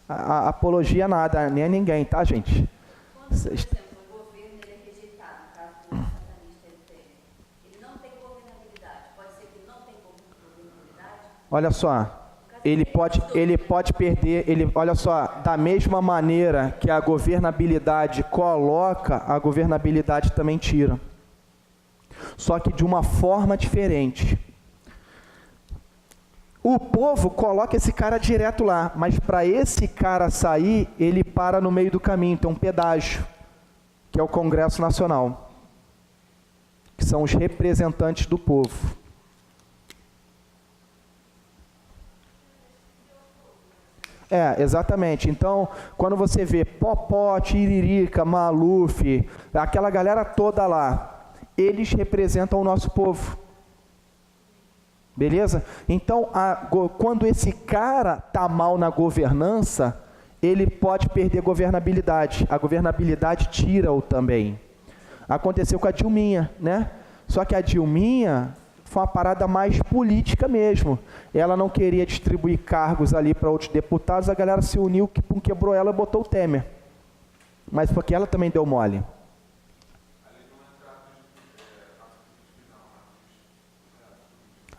[SPEAKER 1] apologia a nada, nem a ninguém, tá, gente?
[SPEAKER 2] Quando, por exemplo, o governo ele é rejeitado, no caso do satanista ele não tem governabilidade. Pode ser que não tenha governabilidade?
[SPEAKER 1] Olha só. Ele pode perder, olha só, da mesma maneira que a governabilidade coloca, a governabilidade também tira. Só que de uma forma diferente. O povo coloca esse cara direto lá, mas para esse cara sair, ele para no meio do caminho, tem um pedágio, que é o Congresso Nacional, que são os representantes do povo. Exatamente. Então, quando você vê Popó, Tiririca, Maluf, aquela galera toda lá, eles representam o nosso povo. Beleza? Então, quando esse cara está mal na governança, ele pode perder governabilidade. A governabilidade tira-o também. Aconteceu com a Dilminha, né? Só que a Dilminha foi uma parada mais política mesmo. Ela não queria distribuir cargos ali para outros deputados, a galera se uniu, quebrou ela e botou o Temer. Mas porque ela também deu mole.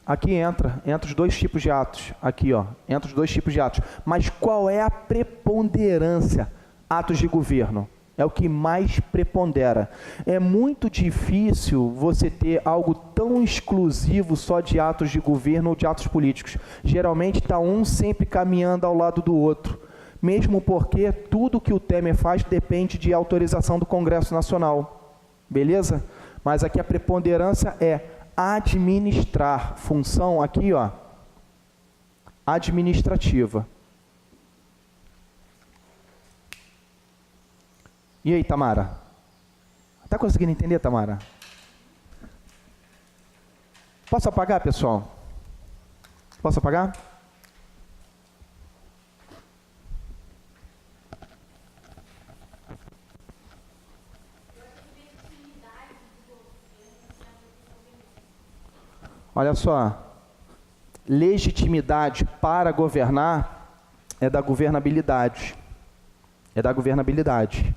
[SPEAKER 1] Aqui entra os dois tipos de atos. Aqui, ó, entra os dois tipos de atos. Mas qual é a preponderância? Atos de governo. É o que mais prepondera. É muito difícil você ter algo tão exclusivo só de atos de governo ou de atos políticos. Geralmente está um sempre caminhando ao lado do outro. Mesmo porque tudo que o Temer faz depende de autorização do Congresso Nacional. Beleza? Mas aqui a preponderância é administrar. Função aqui, ó, administrativa. E aí, Tamara? Está conseguindo entender, Tamara? Posso apagar, pessoal? Posso apagar? Olha só. Legitimidade para governar é da governabilidade. É da governabilidade.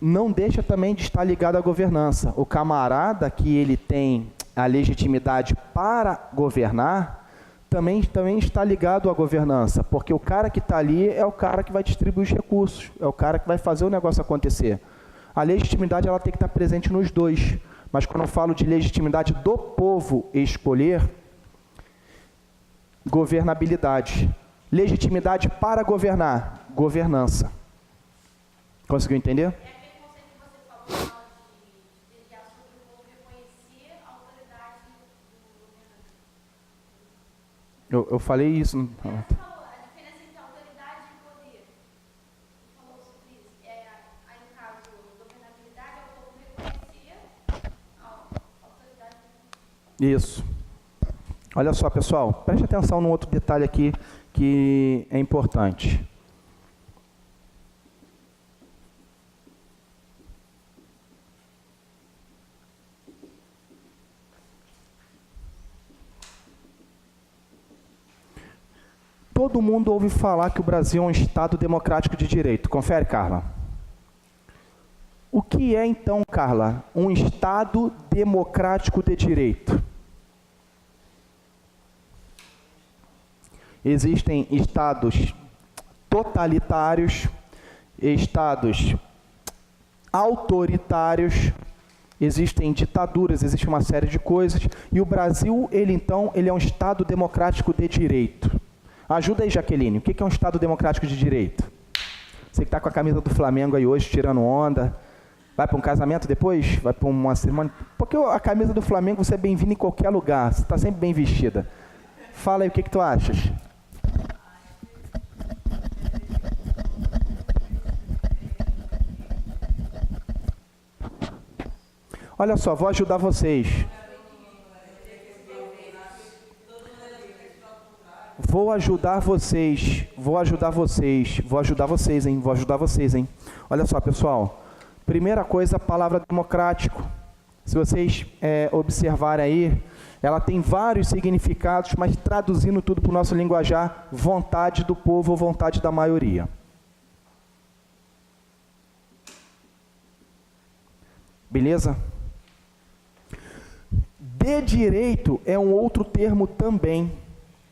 [SPEAKER 1] Não deixa também de estar ligado à governança. O camarada que ele tem a legitimidade para governar, também está ligado à governança, porque o cara que está ali é o cara que vai distribuir os recursos, é o cara que vai fazer o negócio acontecer. A legitimidade ela tem que estar presente nos dois, mas quando eu falo de legitimidade do povo escolher, governabilidade. Legitimidade para governar, governança. Conseguiu entender? Eu falei isso.
[SPEAKER 2] A diferença entre autoridade e poder. Você falou sobre isso. Aí, no caso, governabilidade é o povo reconhecer a autoridade.
[SPEAKER 1] Isso. Olha só, pessoal, preste atenção num outro detalhe aqui que é importante. Todo mundo ouve falar que o Brasil é um Estado democrático de direito. Confere, Carla. O que é, então, Carla, um Estado democrático de direito? Existem estados totalitários, estados autoritários, existem ditaduras, existe uma série de coisas. E o Brasil, ele é um Estado democrático de direito. Ajuda aí, Jaqueline. O que é um Estado democrático de direito? Você que está com a camisa do Flamengo aí hoje, tirando onda. Vai para um casamento depois? Vai para uma cerimônia? Porque a camisa do Flamengo, você é bem-vindo em qualquer lugar. Você está sempre bem vestida. Fala aí, o que tu achas? Olha só, vou ajudar vocês. Vou ajudar vocês, hein? Olha só, pessoal. Primeira coisa, a palavra democrático. Se vocês observarem aí, ela tem vários significados, mas traduzindo tudo para o nosso linguajar, vontade do povo ou vontade da maioria. Beleza? De direito é um outro termo também.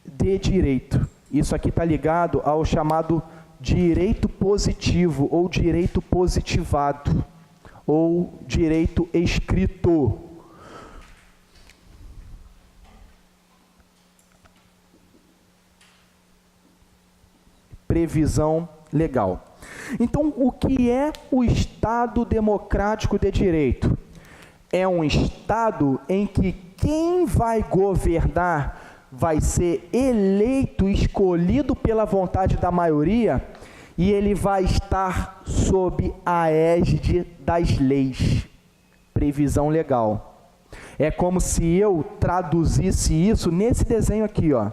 [SPEAKER 1] De direito. Isso aqui está ligado ao chamado direito positivo ou direito positivado ou direito escrito. Previsão legal. Então, o que é o Estado democrático de direito? É um Estado em que quem vai governar vai ser eleito, escolhido pela vontade da maioria, e ele vai estar sob a égide das leis. Previsão legal. É como se eu traduzisse isso nesse desenho aqui, ó.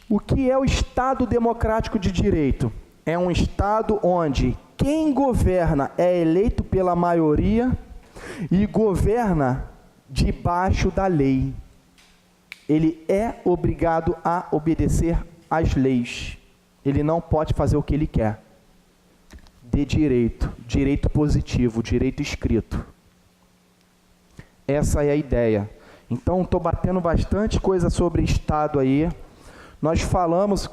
[SPEAKER 1] O que é o Estado democrático de direito? É um Estado onde quem governa é eleito pela maioria e governa debaixo da lei. Ele é obrigado a obedecer às leis. Ele não pode fazer o que ele quer. De direito, direito positivo, direito escrito. Essa é a ideia. Então, estou batendo bastante coisa sobre Estado aí. Nós falamos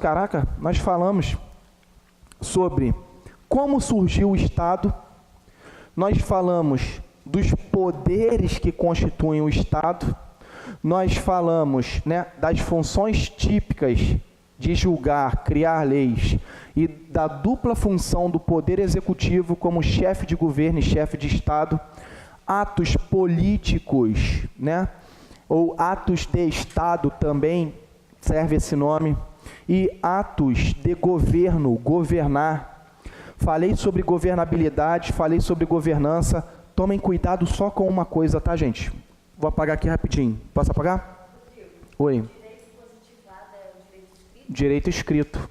[SPEAKER 1] sobre como surgiu o Estado, nós falamos dos poderes que constituem o Estado, nós falamos, das funções típicas de julgar, criar leis, e da dupla função do poder executivo como chefe de governo e chefe de Estado, atos políticos, ou atos de Estado também, serve esse nome, e atos de governo, governar. Falei sobre governabilidade, falei sobre governança. Tomem cuidado só com uma coisa, tá, gente? Vou apagar aqui rapidinho. Posso apagar? Oi.
[SPEAKER 2] Direito positivado é o direito escrito?
[SPEAKER 1] Direito escrito.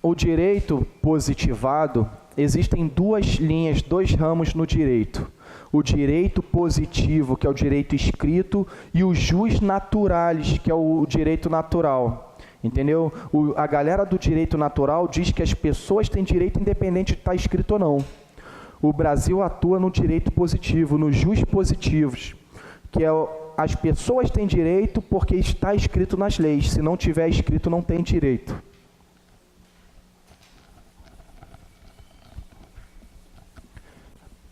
[SPEAKER 1] O direito positivado, existem duas linhas, dois ramos no direito. O direito positivo, que é o direito escrito, e o jus naturalis, que é o direito natural. Entendeu? A galera do direito natural diz que as pessoas têm direito independente de estar escrito ou não. O Brasil atua no direito positivo, nos jus positivos, que é as pessoas têm direito porque está escrito nas leis. Se não tiver escrito, não tem direito.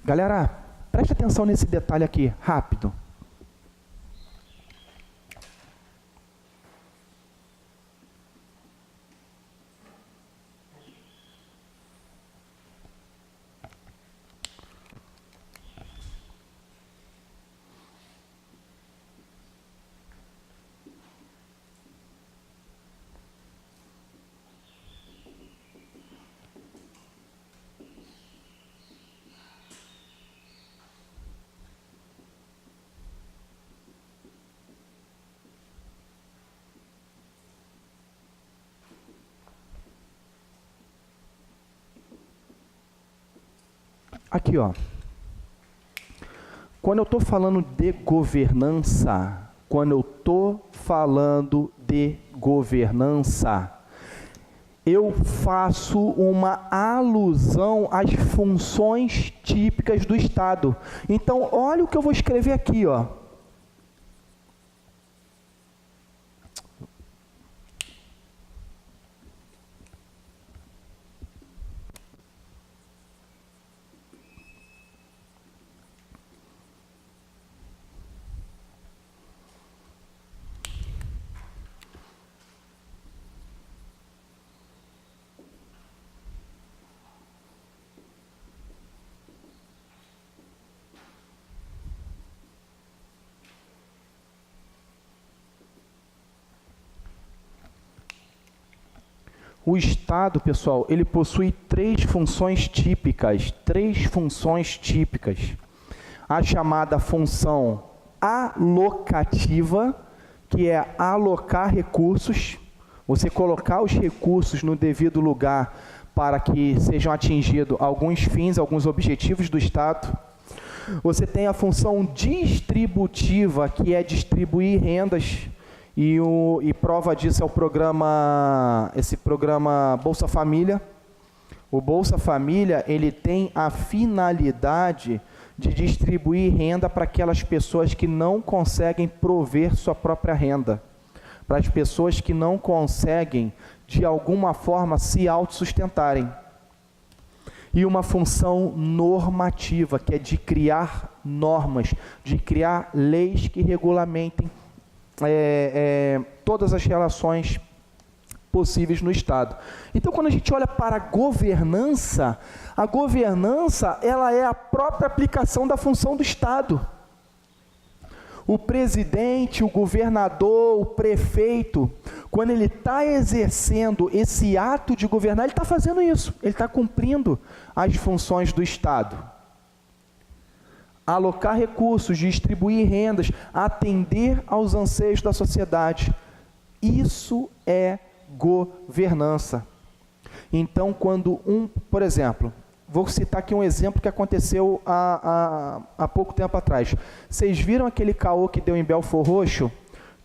[SPEAKER 1] Galera, preste atenção nesse detalhe aqui, rápido. Aqui, ó. Quando eu estou falando de governança, eu faço uma alusão às funções típicas do Estado. Então, olha o que eu vou escrever aqui, ó. O Estado, pessoal, ele possui três funções típicas. A chamada função alocativa, que é alocar recursos, você colocar os recursos no devido lugar para que sejam atingidos alguns fins, alguns objetivos do Estado. Você tem a função distributiva, que é distribuir rendas, e prova disso é esse programa Bolsa Família. O Bolsa Família, ele tem a finalidade de distribuir renda para aquelas pessoas que não conseguem prover sua própria renda, para as pessoas que não conseguem, de alguma forma, se autossustentarem. E uma função normativa, que é de criar normas, de criar leis que regulamentem todas as relações possíveis no Estado. Então, quando a gente olha para a governança ela é a própria aplicação da função do Estado. O presidente, o governador, o prefeito, quando ele está exercendo esse ato de governar, ele está fazendo isso, ele está cumprindo as funções do Estado. Alocar recursos, distribuir rendas, atender aos anseios da sociedade. Isso é governança. Então, quando por exemplo, vou citar aqui um exemplo que aconteceu há pouco tempo atrás. Vocês viram aquele caô que deu em Belfor Roxo,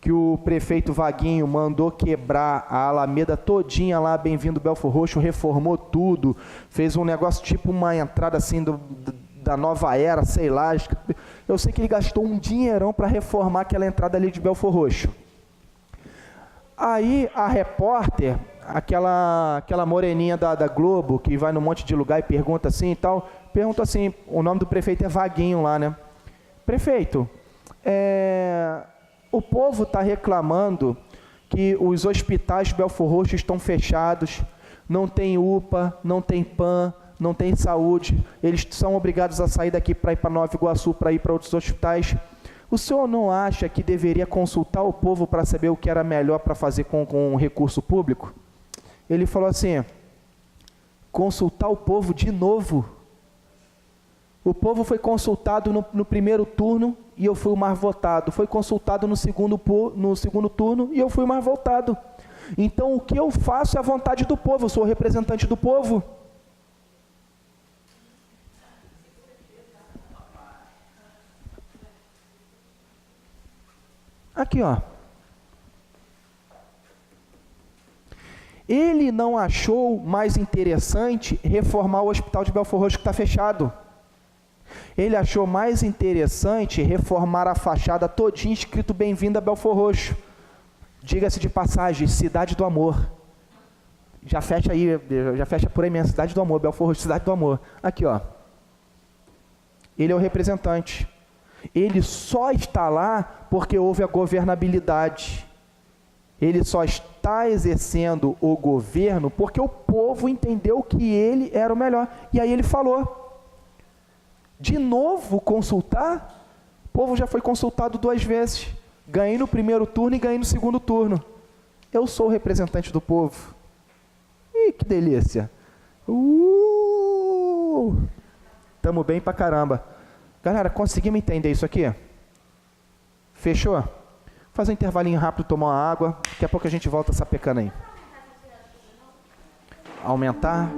[SPEAKER 1] que o prefeito Vaguinho mandou quebrar a Alameda todinha lá, Bem-vindo Belfor Roxo, reformou tudo, fez um negócio tipo uma entrada assim da nova era, sei lá. Eu sei que ele gastou um dinheirão para reformar aquela entrada ali de Belfor Roxo. Aí a repórter, aquela moreninha da Globo, que vai num monte de lugar e pergunta assim e tal, pergunta assim, o nome do prefeito é Vaguinho lá, né? Prefeito, o povo está reclamando que os hospitais de Belfor Roxo estão fechados, não tem UPA, não tem PAN, não tem saúde, eles são obrigados a sair daqui para ir para Nova Iguaçu, para ir para outros hospitais. O senhor não acha que deveria consultar o povo para saber o que era melhor para fazer com o recurso público? Ele falou assim, consultar o povo de novo? O povo foi consultado no primeiro turno e eu fui o mais votado. Foi consultado no segundo turno e eu fui o mais votado. Então o que eu faço é a vontade do povo, eu sou o representante do povo. Aqui, ó. Ele não achou mais interessante reformar o hospital de Belfor Roxo que está fechado. Ele achou mais interessante reformar a fachada todinha escrito Bem-vindo a Belfor Roxo. Diga-se de passagem, Cidade do Amor. Já fecha aí, já fecha por aí mesmo, Cidade do Amor, Belfor Roxo, Cidade do Amor. Aqui, ó. Ele é o representante. Ele só está lá porque houve a governabilidade. Ele só está exercendo o governo porque o povo entendeu que ele era o melhor. E aí ele falou. De novo consultar? O povo já foi consultado 2 vezes. Ganhei no primeiro turno e ganhei no segundo turno. Eu sou o representante do povo. Ih, que delícia. Tamo bem pra caramba. Galera, conseguimos entender isso aqui? Fechou? Faz um intervalinho rápido, tomar uma água. Daqui a pouco a gente volta sapecando aí. Aumentar.